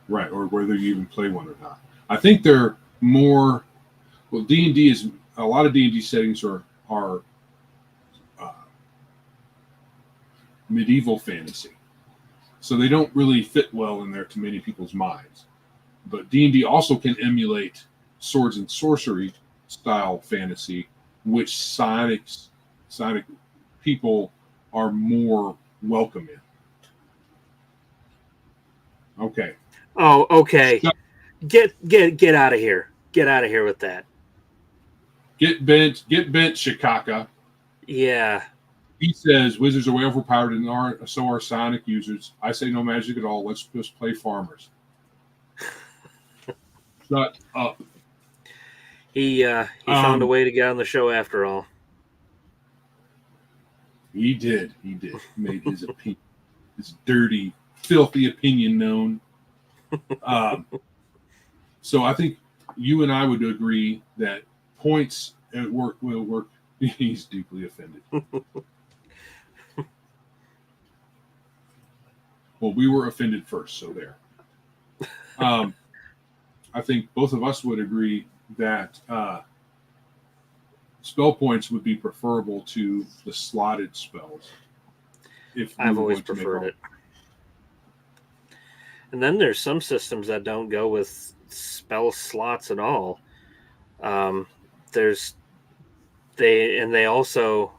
Right, or whether you even play one or not. I think they're more. Well, D&D is a lot of D&D settings are medieval fantasy, so they don't really fit well in there to many people's minds. But D&D also can emulate swords and sorcery style fantasy, which psionic people are more welcome in. Okay. Oh, okay. Get out of here. Get out of here with that. Get bent, Shikaka. Yeah. He says wizards are way overpowered, and so are psionic users. I say no magic at all. Let's just play farmers. Shut up. He found a way to get on the show after all. He did. He made his opinion, his dirty, filthy opinion known. So I think you and I would agree that points at work will work. He's deeply offended. Well, we were offended first, so there. I think both of us would agree that spell points would be preferable to the slotted spells. I've always preferred it. And then there's some systems that don't go with spell slots at all. They also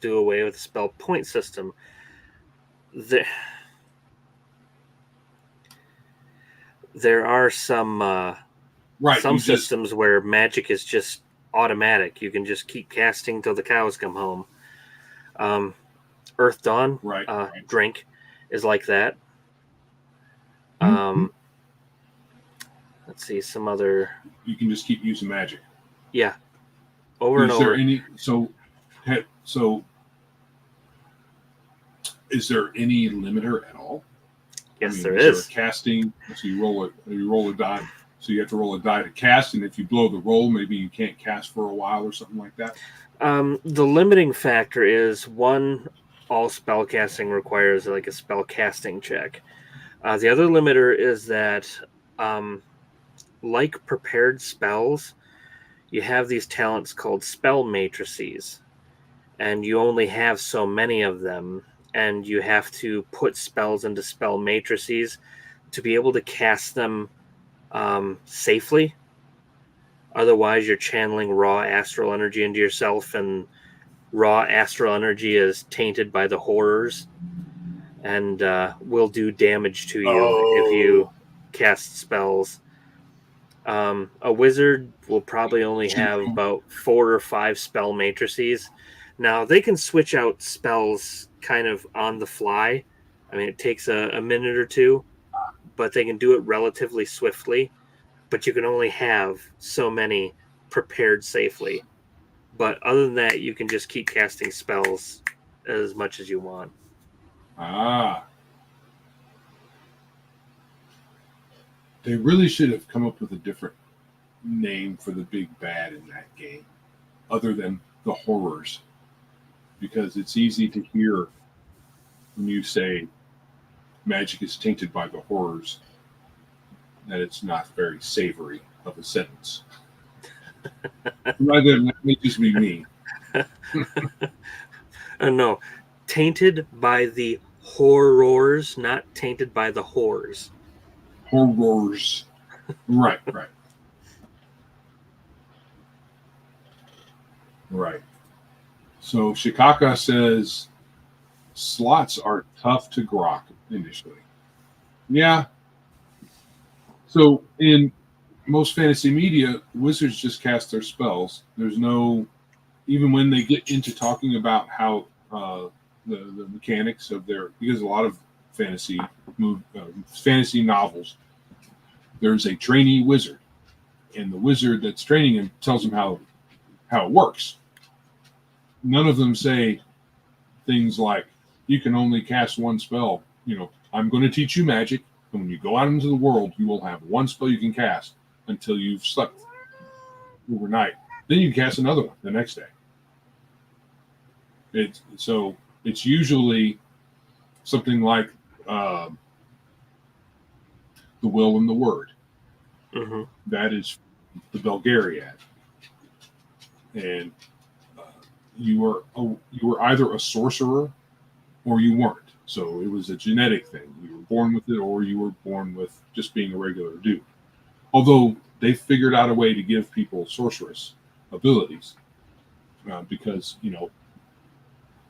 do away with the spell point system. There are some systems where magic is just automatic. You can just keep casting till the cows come home. Earth Dawn drink is like that. Let's see, some other. You can just keep using magic. Yeah, over and over. Is there any limiter at all? Yes, there is. There casting, so you roll a die. So you have to roll a die to cast, and if you blow the roll, maybe you can't cast for a while or something like that. The limiting factor is all spell casting requires like a spell casting check. The other limiter is that, like prepared spells, you have these talents called spell matrices, and you only have so many of them, and you have to put spells into spell matrices to be able to cast them safely. Otherwise, you're channeling raw astral energy into yourself, and raw astral energy is tainted by the horrors and will do damage to you if you cast spells. A wizard will probably only have about 4 or 5 spell matrices. Now, they can switch out spells kind of on the fly. I mean, it takes a minute or two, but they can do it relatively swiftly. But you can only have so many prepared safely. But other than that, you can just keep casting spells as much as you want. They really should have come up with a different name for the big bad in that game, other than the horrors, because it's easy to hear when you say magic is tainted by the horrors that it's not very savory of a sentence. Rather, that may just be me. No, tainted by the horrors, not tainted by the whores. Horrors. Right, right. Right. So Shikaka says slots are tough to grok initially. Yeah. So in most fantasy media, wizards just cast their spells. There's no, even when they get into talking about how the mechanics of their, because a lot of fantasy fantasy novels, there's a trainee wizard, and the wizard that's training him tells him how it works. None of them say things like, you can only cast one spell. I'm going to teach you magic, and when you go out into the world, you will have one spell you can cast until you've slept overnight. Then you can cast another one the next day. It's usually something like the will and the word. Mm-hmm. That is the Belgariad, and you were either a sorcerer or you weren't. So it was a genetic thing. You were born with it, or you were born with just being a regular dude. Although they figured out a way to give people sorceress abilities, because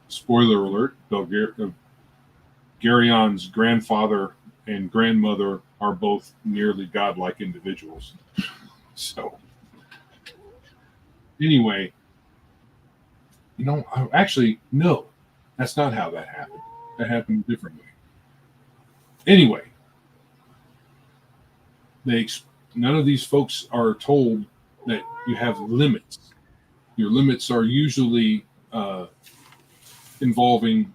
spoiler alert: Garion's grandfather and grandmother are both nearly godlike individuals. So anyway, actually, no, that's not how that happened. That happened differently. Anyway, none of these folks are told that you have limits. Your limits are usually involving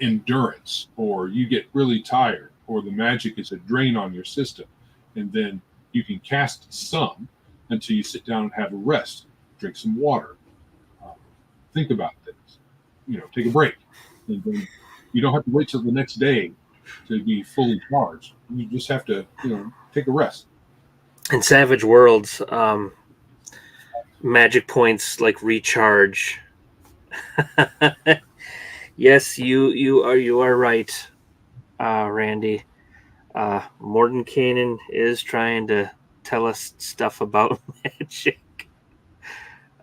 endurance, or you get really tired, or the magic is a drain on your system, and then you can cast some until you sit down and have a rest, drink some water, think about things, take a break, and then you don't have to wait till the next day to be fully charged. You just have to, take a rest. In Savage Worlds, magic points like recharge. Yes, you are right, Randy. Mordenkainen is trying to tell us stuff about magic.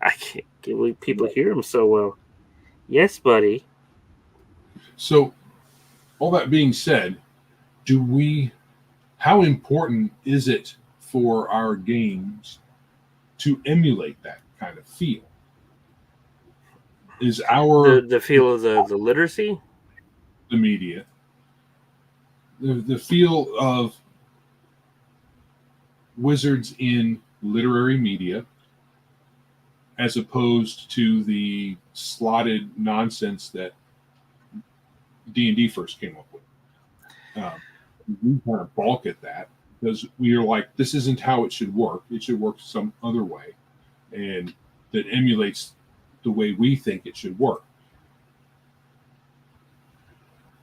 I can't believe people hear him so well. Yes, buddy. So, all that being said, how important is it for our games to emulate that kind of feel? Is the feel of the literacy, the media, the feel of wizards in literary media, as opposed to the slotted nonsense that D&D first came up with? We kind of balk at that because we are like, this isn't how it should work. It should work some other way, and that emulates the way we think it should work.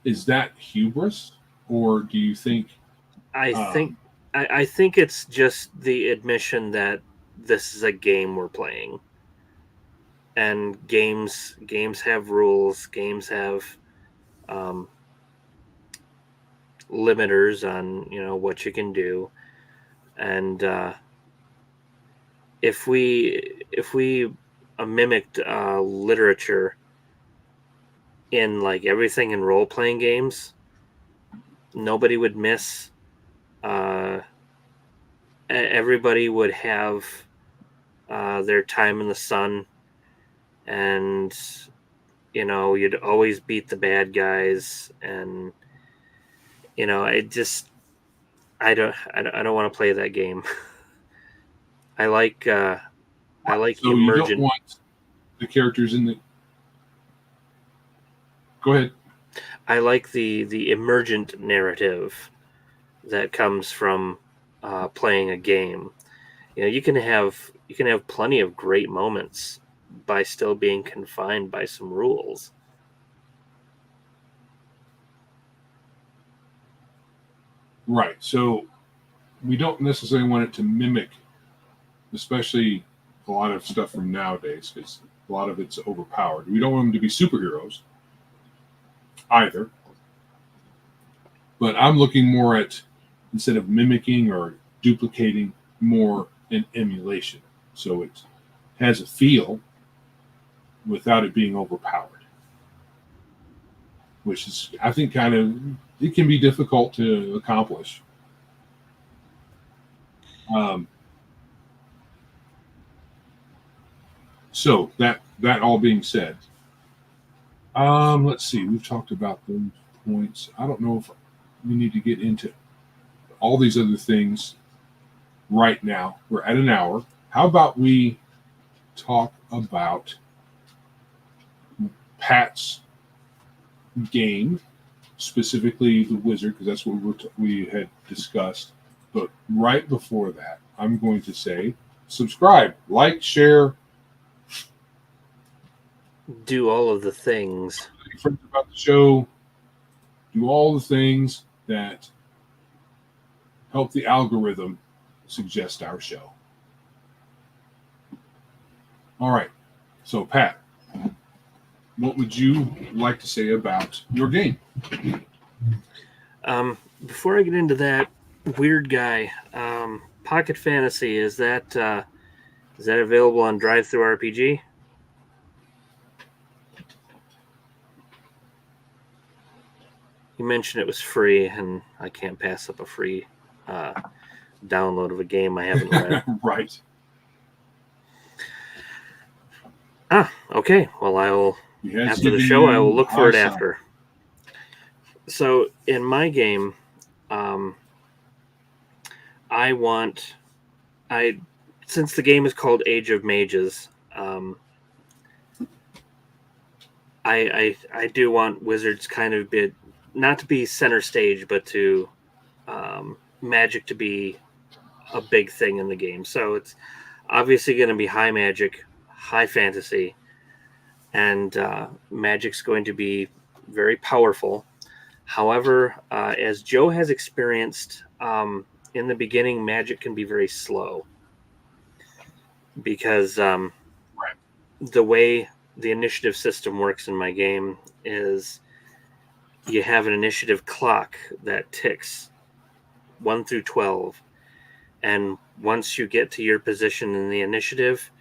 Is that hubris, or do you think? I think it's just the admission that this is a game we're playing, and games have rules. Games have limiters on what you can do, and if we mimicked literature in like everything in role playing games, nobody would miss. Everybody would have their time in the sun, and you'd always beat the bad guys, and I don't want to play that game. I like So emergent. You don't want the characters in the. Go ahead. I like the emergent narrative that comes from playing a game. You can have plenty of great moments by still being confined by some rules. Right. So we don't necessarily want it to mimic, especially a lot of stuff from nowadays, because a lot of it's overpowered. We don't want them to be superheroes either. But I'm looking more at, instead of mimicking or duplicating, more an emulation. So it has a feel without it being overpowered, which is, I think, kind of, it can be difficult to accomplish. Um, so that all being said, let's see. We've talked about those points. I don't know if we need to get into all these other things right now. We're at an hour. How about we talk about Pat's game, specifically the wizard, because that's what we had discussed. But right before that, I'm going to say subscribe, like, share, Do all of the things. tell your friends about the show, do all the things that help the algorithm suggest our show. All right. So, Pat, what would you like to say about your game? Before I get into that, Weird Guy, Pocket Fantasy, is that available on DriveThru RPG? You mentioned it was free, and I can't pass up a free download of a game I haven't read. Right. Okay. Well, I will, Yes, after the show, I will look for it after. So, in my game, since the game is called Age of Mages, I do want wizards kind of not to be center stage, but to magic to be a big thing in the game. So it's obviously going to be high magic, high fantasy, and magic's going to be very powerful. However, as Joe has experienced, in the beginning, magic can be very slow because the way the initiative system works in my game is you have an initiative clock that ticks 1 through 12. And once you get to your position in the initiative,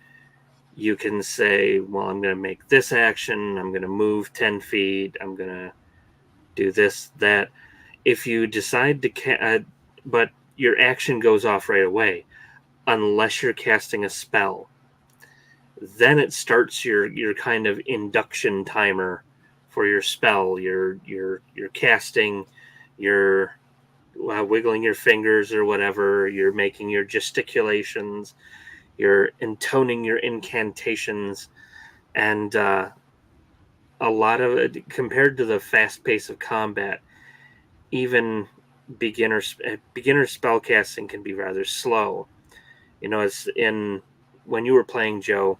you can say, well, I'm going to make this action. I'm going to move 10 feet. I'm going to do this, that. If you decide to, but your action goes off right away, unless you're casting a spell. Then it starts your kind of induction timer for your spell. You're casting, you're wiggling your fingers or whatever. You're making your gesticulations. You're intoning your incantations, and a lot of it, compared to the fast pace of combat, even beginner spellcasting can be rather slow. As in when you were playing, Joe,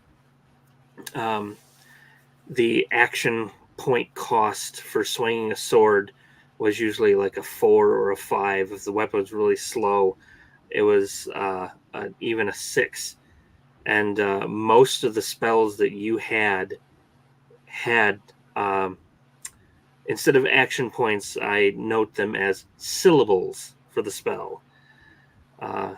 the action point cost for swinging a sword was usually like a 4 or a 5. If the weapon was really slow, it was even a 6. And most of the spells that you had instead of action points, I note them as syllables for the spell to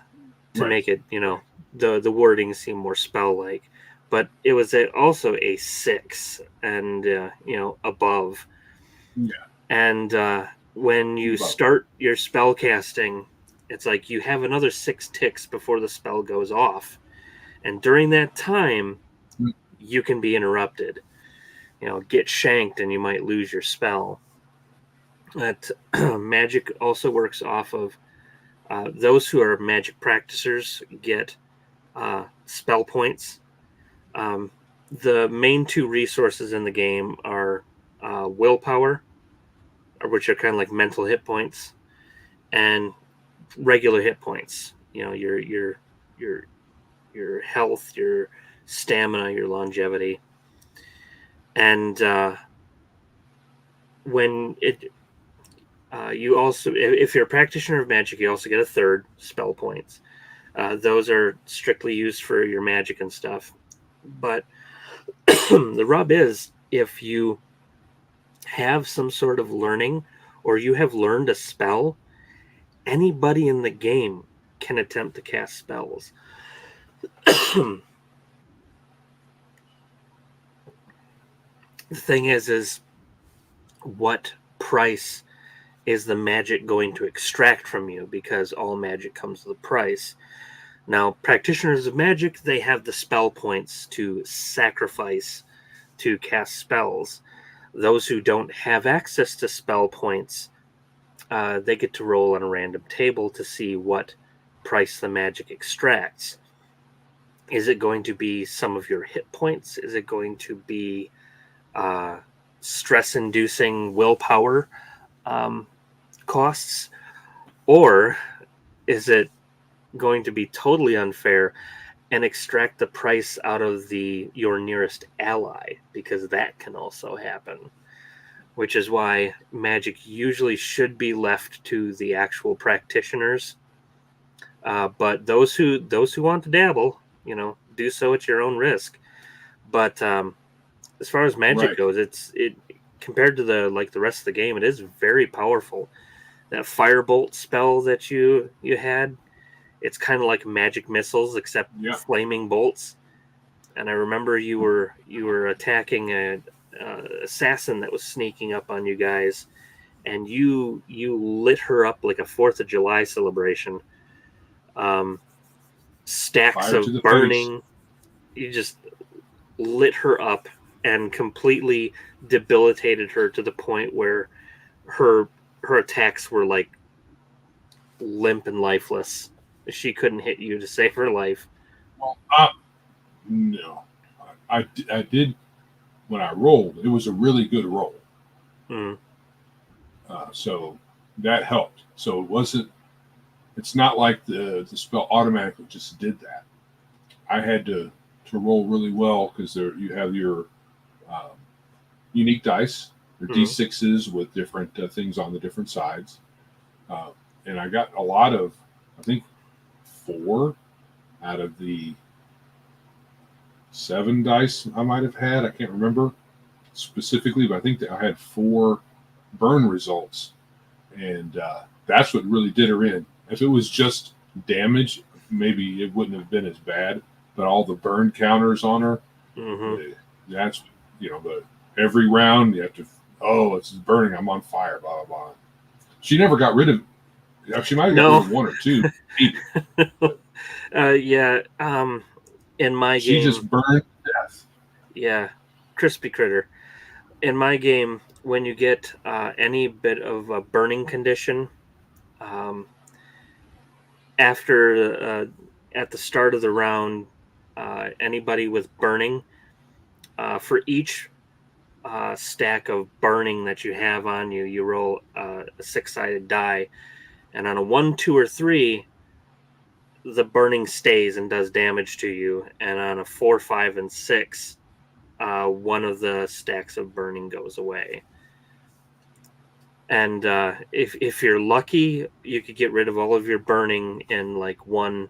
make it, the wording seem more spell-like. But it was also a 6 and, above. Yeah. And when you start your spell casting, it's like you have another 6 ticks before the spell goes off. And during that time, you can be interrupted. Get shanked and you might lose your spell. That magic also works off of those who are magic practicers get spell points. The main 2 resources in the game are willpower, which are kind of like mental hit points, and regular hit points. You know, your health, your stamina, your longevity, and when it you also, if you're a practitioner of magic, you also get a third spell points. Those are strictly used for your magic and stuff. But the rub is if you have some sort of learning or you have learned a spell, anybody in the game can attempt to cast spells. The thing is what price is the magic going to extract from you? Because all magic comes with a price. Now, practitioners of magic, they have the spell points to sacrifice to cast spells. Those who don't have access to spell points, they get to roll on a random table to see what price the magic extracts. Is it going to be some of your hit points? Is it going to be stress-inducing willpower costs? Or is it going to be totally unfair and extract the price out of your nearest ally? Because that can also happen. Which is why magic usually should be left to the actual practitioners. But those who want to dabble, do so at your own risk. But as far as magic goes, it compared to the rest of the game, it is very powerful. That firebolt spell that you had, it's kind of like magic missiles except flaming bolts. And I remember you were attacking an assassin that was sneaking up on you guys, and you lit her up like a 4th of July celebration. Stacks Fire of burning. Face. You just lit her up and completely debilitated her to the point where her attacks were like limp and lifeless. She couldn't hit you to save her life. Well, no. I did, when I rolled, it was a really good roll. So that helped. So it's not like the spell automatically just did that. I had to roll really well because you have your unique dice, your D6s with different things on the different sides. And I got a lot of, I think, 4 out of the 7 dice I might have had. I can't remember specifically, but I think that I had 4 burn results. And that's what really did her in. If it was just damage, maybe it wouldn't have been as bad. But all the burn counters on her, that's, every round you have to, it's burning, I'm on fire, blah, blah, blah. She never got rid of, she might have got rid of 1 or 2. In my game. She just burned to death. Yeah, crispy critter. In my game, when you get any bit of a burning condition, after at the start of the round, anybody with burning, for each stack of burning that you have on you, you roll a 6-sided die, and on a 1, 2, or 3, the burning stays and does damage to you, and on a 4, 5, and 6, one of the stacks of burning goes away. And if you're lucky, you could get rid of all of your burning in like one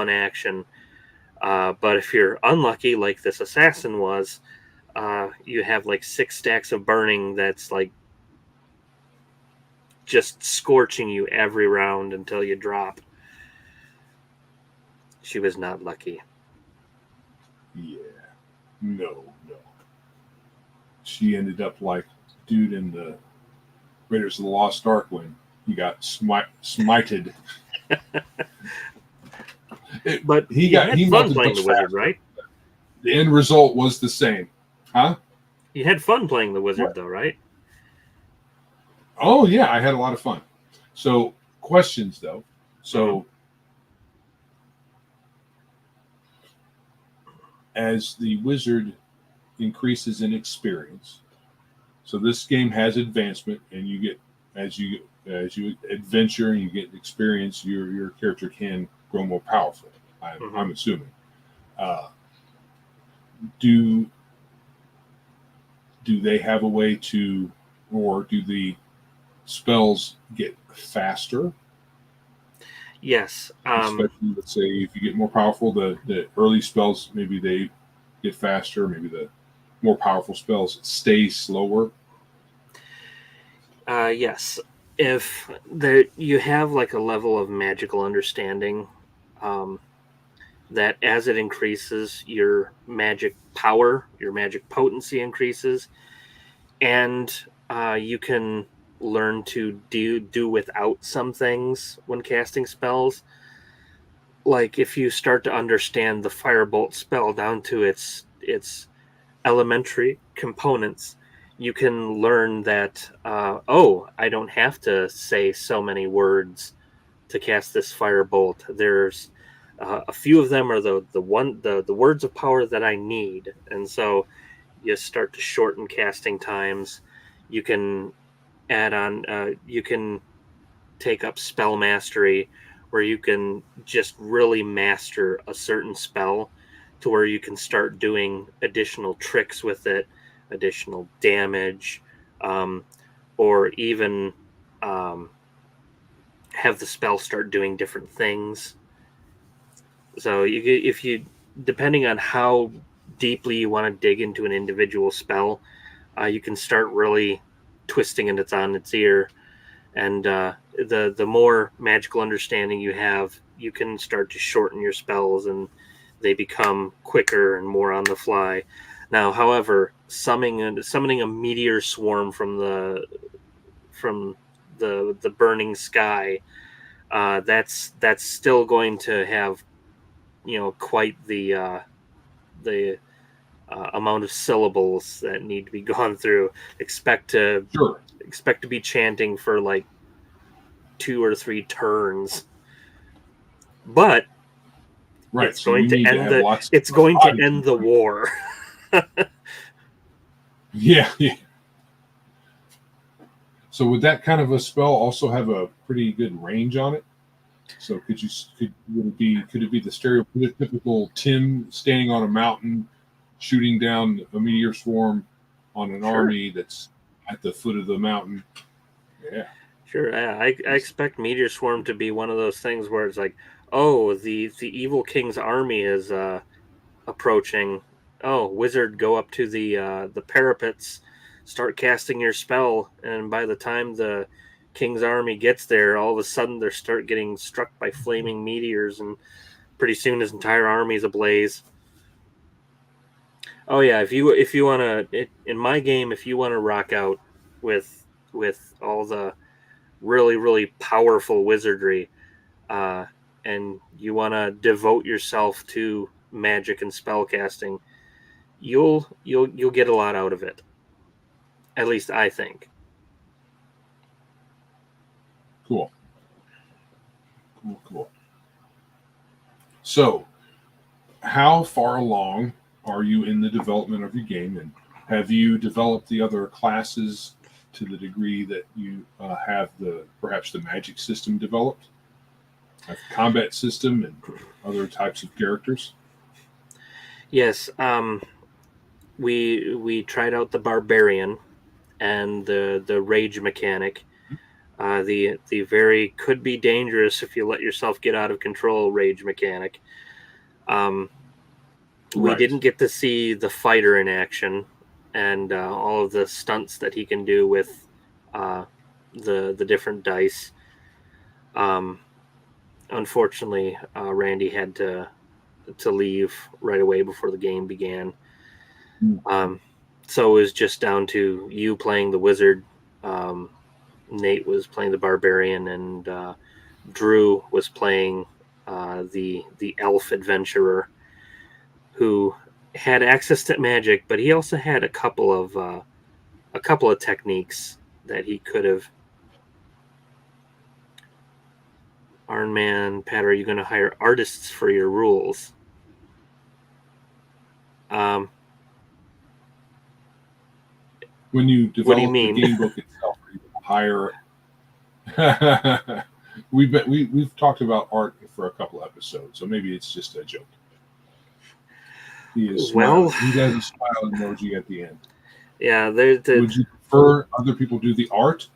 action. But if you're unlucky, like this assassin was, you have like 6 stacks of burning that's like just scorching you every round until you drop. She was not lucky. Yeah. No. She ended up like dude in the Raiders of the Lost Ark when he got smited. But he had fun playing the wizard, right? The end result was the same. Huh? You had fun playing the wizard, though, right? Oh, yeah. I had a lot of fun. So, questions, though. So, as the wizard increases in experience, so this game has advancement, and you get, as you as you adventure and you get experience, your character can grow more powerful. I'm assuming. Uh, do do they have a way to, or do the spells get faster? Yes. Especially, let's say, if you get more powerful, the early spells maybe they get faster. Maybe the more powerful spells stay slower. Yes. If there you have like a level of magical understanding, um, that as it increases, your magic power, your magic potency increases, and you can learn to do without some things when casting spells. Like if you start to understand the firebolt spell down to its elementary components, you can learn that oh, I don't have to say so many words to cast this firebolt. There's a few of them are the words of power that I need, and so you start to shorten casting times. You can add on. You can take up spell mastery, where you can just really master a certain spell, to where you can start doing additional tricks with it, additional damage, um, or even um, have the spell start doing different things. So if you, depending on how deeply you want to dig into an individual spell, you can start really twisting it on its ear. And the more magical understanding you have, you can start to shorten your spells, and they become quicker and more on the fly. Now, however, summoning a meteor swarm from the burning sky, that's still going to have, quite the amount of syllables that need to be gone through. Expect to Sure. expect to be chanting for like 2 or 3 turns, but Right. it's So going you to need to end have the lots it's of going to bodies. end the war. Yeah. Yeah. So would that kind of a spell also have a pretty good range on it? So could it be the stereotypical Tim standing on a mountain, shooting down a meteor swarm on an Sure, army that's at the foot of the mountain? Yeah. sure. Yeah, I expect Meteor Swarm to be one of those things where it's like, oh, the evil king's army is approaching. Oh, wizard, go up to the parapets, start casting your spell, and by the time the king's army gets there, all of a sudden they start getting struck by flaming meteors, and pretty soon his entire army is ablaze. Oh yeah, if you want to, in my game, if you want to rock out with all the really powerful wizardry, uh, and you want to devote yourself to magic and spell casting, you'll get a lot out of it. At least I think. Cool. Cool. Cool. So, how far along are you in the development of your game, and have you developed the other classes to the degree that you have perhaps the magic system developed, like the combat system and other types of characters? Yes, we tried out the barbarian and the rage mechanic. The very could be dangerous if you let yourself get out of control rage mechanic. Um, we Right. didn't get to see the fighter in action, and all of the stunts that he can do with uh, the different dice. Um, Unfortunately, Randy had to leave right away before the game began. Mm. Um, so it was just down to you playing the wizard. Um, Nate was playing the barbarian, and Drew was playing the elf adventurer, who had access to magic, but he also had a couple of techniques that he could have. Iron Man, Pat, are you going to hire artists for your rules? Um, When you what do you develop the mean? game book itself, are you going to hire we've talked about art for a couple episodes, so maybe it's just a joke. He is Well, smiling. He does a smile emoji at the end. yeah, Would you prefer other people do the art?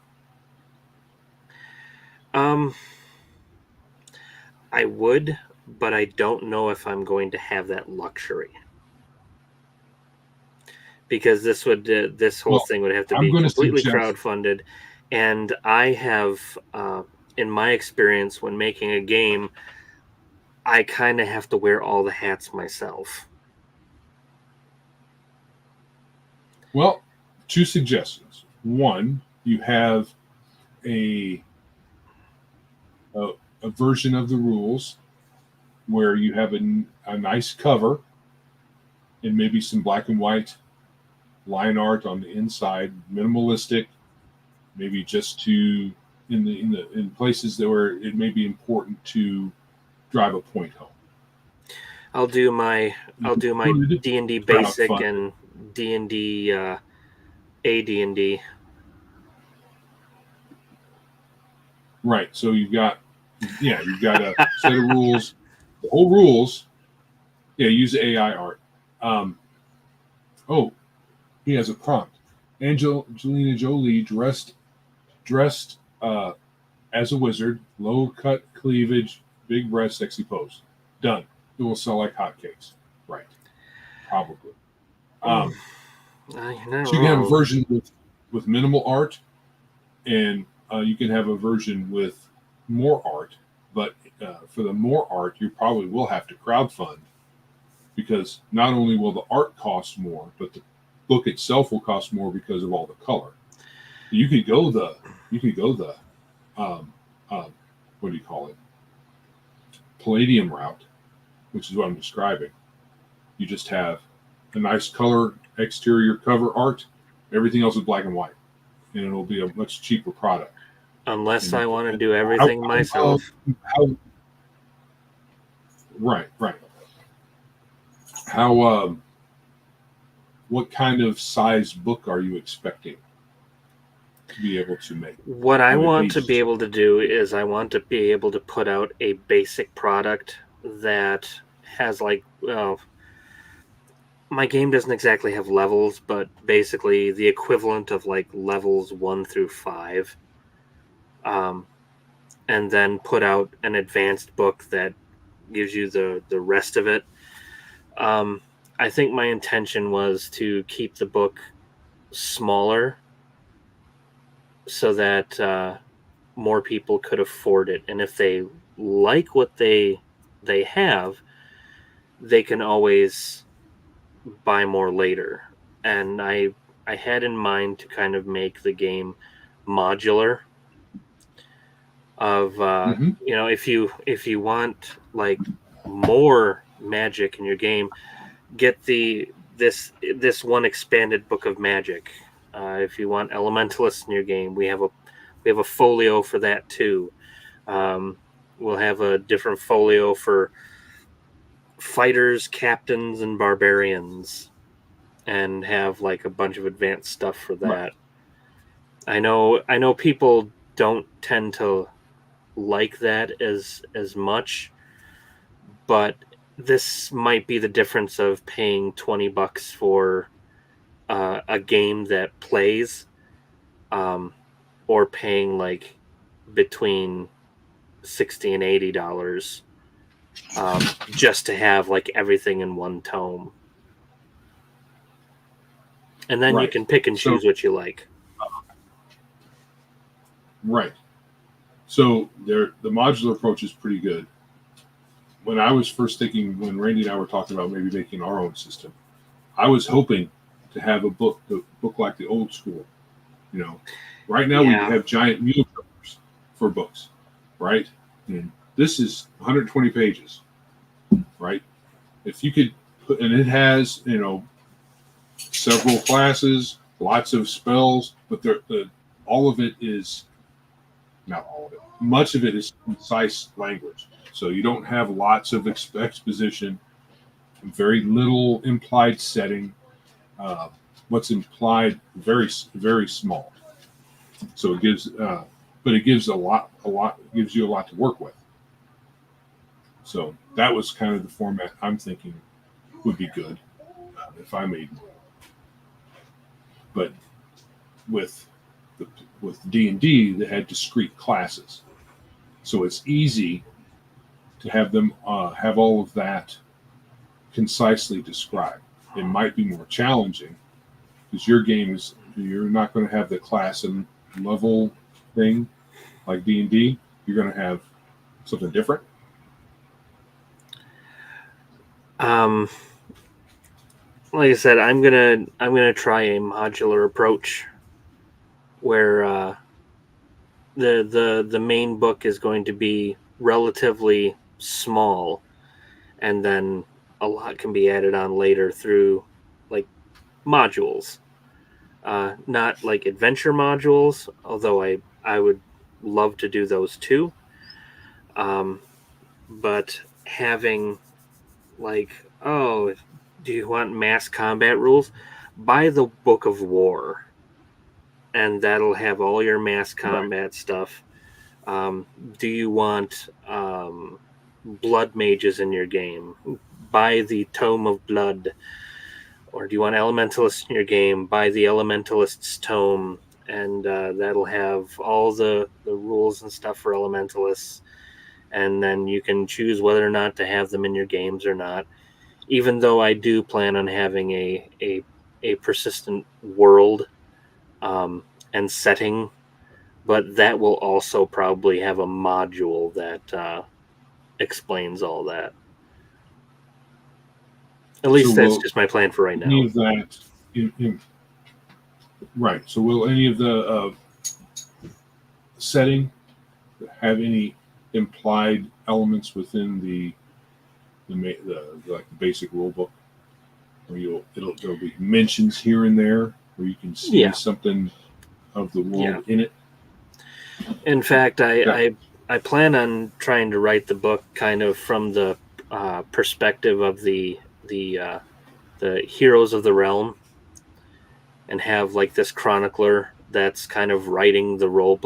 I would, but I don't know if I'm going to have that luxury, because this whole Well, thing would have to I'm be going to completely suggest. crowdfunded, and I have, in my experience when making a game, I kind of have to wear all the hats myself. Well, two suggestions. One, you have a a, a version of the rules where you have a nice cover and maybe some black and white line art on the inside, minimalistic, maybe just to in places that where it may be important to drive a point home. I'll do my You could D&D basic crowdfund it. and D&D AD&D. Right. So you've got a set of rules, the whole rules. Yeah, use AI art. Um, oh, he has a prompt. Angelina Jolie dressed as a wizard, low cut cleavage, big breast, sexy pose. Done. It will sell like hotcakes. Right. Probably. You're not So you can have a wrong. version with minimal art, and you can have a version with more art. But for the more art, you probably will have to crowdfund because not only will the art cost more, but the book itself will cost more because of all the color. You could go the um, what do you call it? Palladium route, which is what I'm describing. You just have a nice color exterior cover art. Everything else is black and white, and it'll be a much cheaper product. Unless And I want to do everything myself. Right. How what kind of size book are you expecting to be able to make? What I How many want to pages? be able to do is I want to be able to put out a basic product that has like, well, my game doesn't exactly have levels, but basically the equivalent of like levels 1 through 5. And then put out an advanced book that gives you the rest of it. I think my intention was to keep the book smaller so that more people could afford it, and if they like what they have, they can always buy more later. And I had in mind to kind of make the game modular. Of Mm-hmm. if you want like more magic in your game, get this one expanded book of magic. If you want elementalists in your game, we have a folio for that too. We'll have a different folio for fighters, captains, and barbarians, and have like a bunch of advanced stuff for Right. that. I know people don't tend to like that as much, but this might be the difference of paying $20 for a game that plays, or paying like between $60 and $80, just to have like everything in one tome, and then you Right. can pick and So choose what you like. right. So the modular approach is pretty good. When I was first thinking, when Randy and I were talking about maybe making our own system, I was hoping to have a book like the old school. You know, right now we Yeah, have giant mule covers for books, right? And this is 120 pages, right? If you could put, and it has several classes, lots of spells, but all of it is not all of it. Much of it is concise language, so you don't have lots of exposition, very little implied setting. What's implied very very small. So it gives but it gives gives you a lot to work with. So that was kind of the format I'm thinking would be good if I made. But with D&D, they had discrete classes, so it's easy to have them have all of that concisely described. It might be more challenging because you're not going to have the class and level thing like D&D. You're going to have something different. Like I said, I'm gonna try a modular approach where the main book is going to be relatively small, and then a lot can be added on later through like modules. Not like adventure modules, although I would love to do those too. But having like, oh, do you want mass combat rules? Buy the Book of War, and that'll have all your mass combat stuff. Do you want blood mages in your game? Buy the Tome of Blood. Or do you want elementalists in your game? Buy the Elementalist's Tome, and that'll have all the rules and stuff for elementalists. And then you can choose whether or not to have them in your games or not. Even though I do plan on having a persistent world and setting, but that will also probably have a module that explains all that. At least that's just my plan for right now. Any of that, right. So will any of the setting have any implied elements within the like the basic rule book? Where there'll be mentions here and there where you can see something of the world in it. In fact, I plan on trying to write the book kind of from the perspective of the heroes of the realm, and have like this chronicler that's kind of writing the role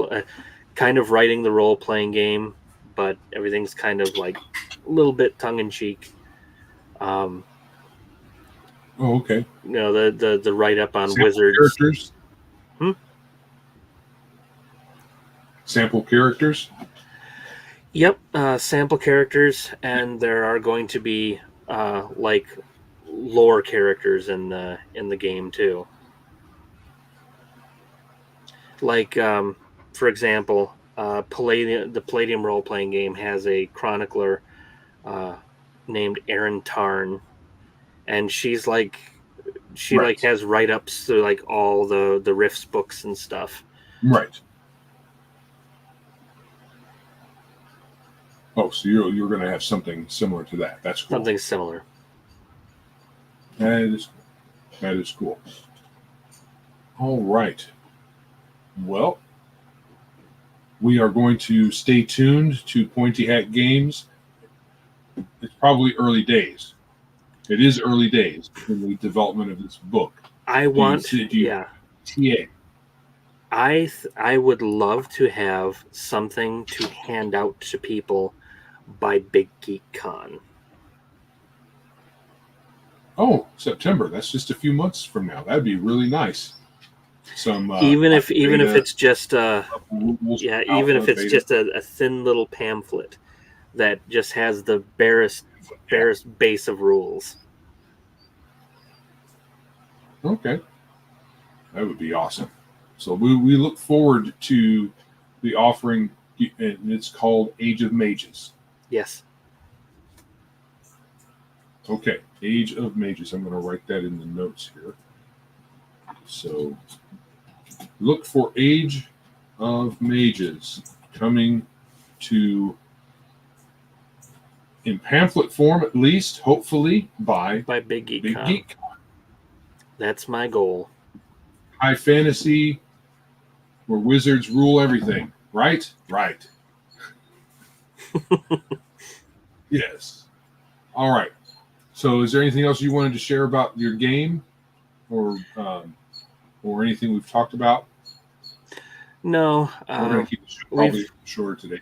playing game, but everything's kind of like a little bit tongue in cheek. Okay. You know, the write up on sample wizards. Characters? Sample characters? Yep, sample characters, and there are going to be like lore characters in the game too. Like, for example, the Palladium role playing game has a chronicler named Erin Tarn, and she's like like has write ups to like all the Rifts books and stuff. Right. Oh, so you're going to have something similar to that. That's cool. Something similar. That is cool. All right. Well, we are going to stay tuned to Pointy Hat Games. It's probably early days. It is early days in the development of this book. I would love to have something to hand out to people by Big Geek Con. Oh, September. That's just a few months from now. That'd be really nice. Some even if it's just even if it's just a thin little pamphlet that just has the barest base of rules. Okay, that would be awesome. So we look forward to the offering, and it's called Age of Mages. Yes. Okay, Age of Mages. I'm going to write that in the notes here. So look for Age of Mages coming to, in pamphlet form at least, hopefully by Big Geek. That's my goal. High fantasy, where wizards rule everything. Right? Right. Yes. All right. So is there anything else you wanted to share about your game or anything we've talked about? No, We're going to keep the show we've probably shorter today.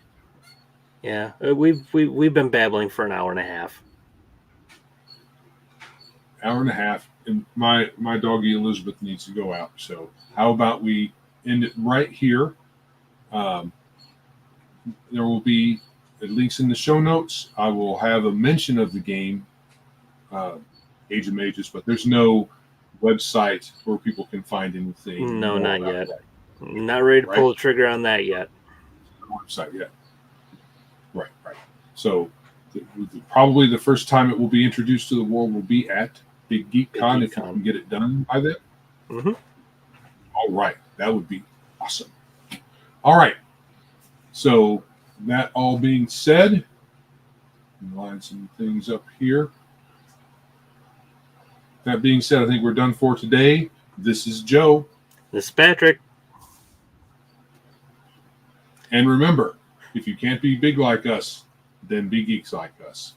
yeah, we've been babbling for an hour and a half. Hour and a half, and my doggie Elizabeth needs to go out. So how about we end it right here? There will be links in the show notes. I will have a mention of the game, Age of Mages, but there's no website where people can find anything. No, more not about yet. that. Not ready to Right? pull the trigger on that yet. No website yet. Right. So probably the first time it will be introduced to the world will be at Big Geek Con, Geek if you Con. can get it done by then. Mm-hmm. All right, that would be awesome. All right, so that all being said, line some things up here. That being said, I think we're done for today. This is Joe. This is Patrick. And remember, if you can't be big like us, then be geeks like us.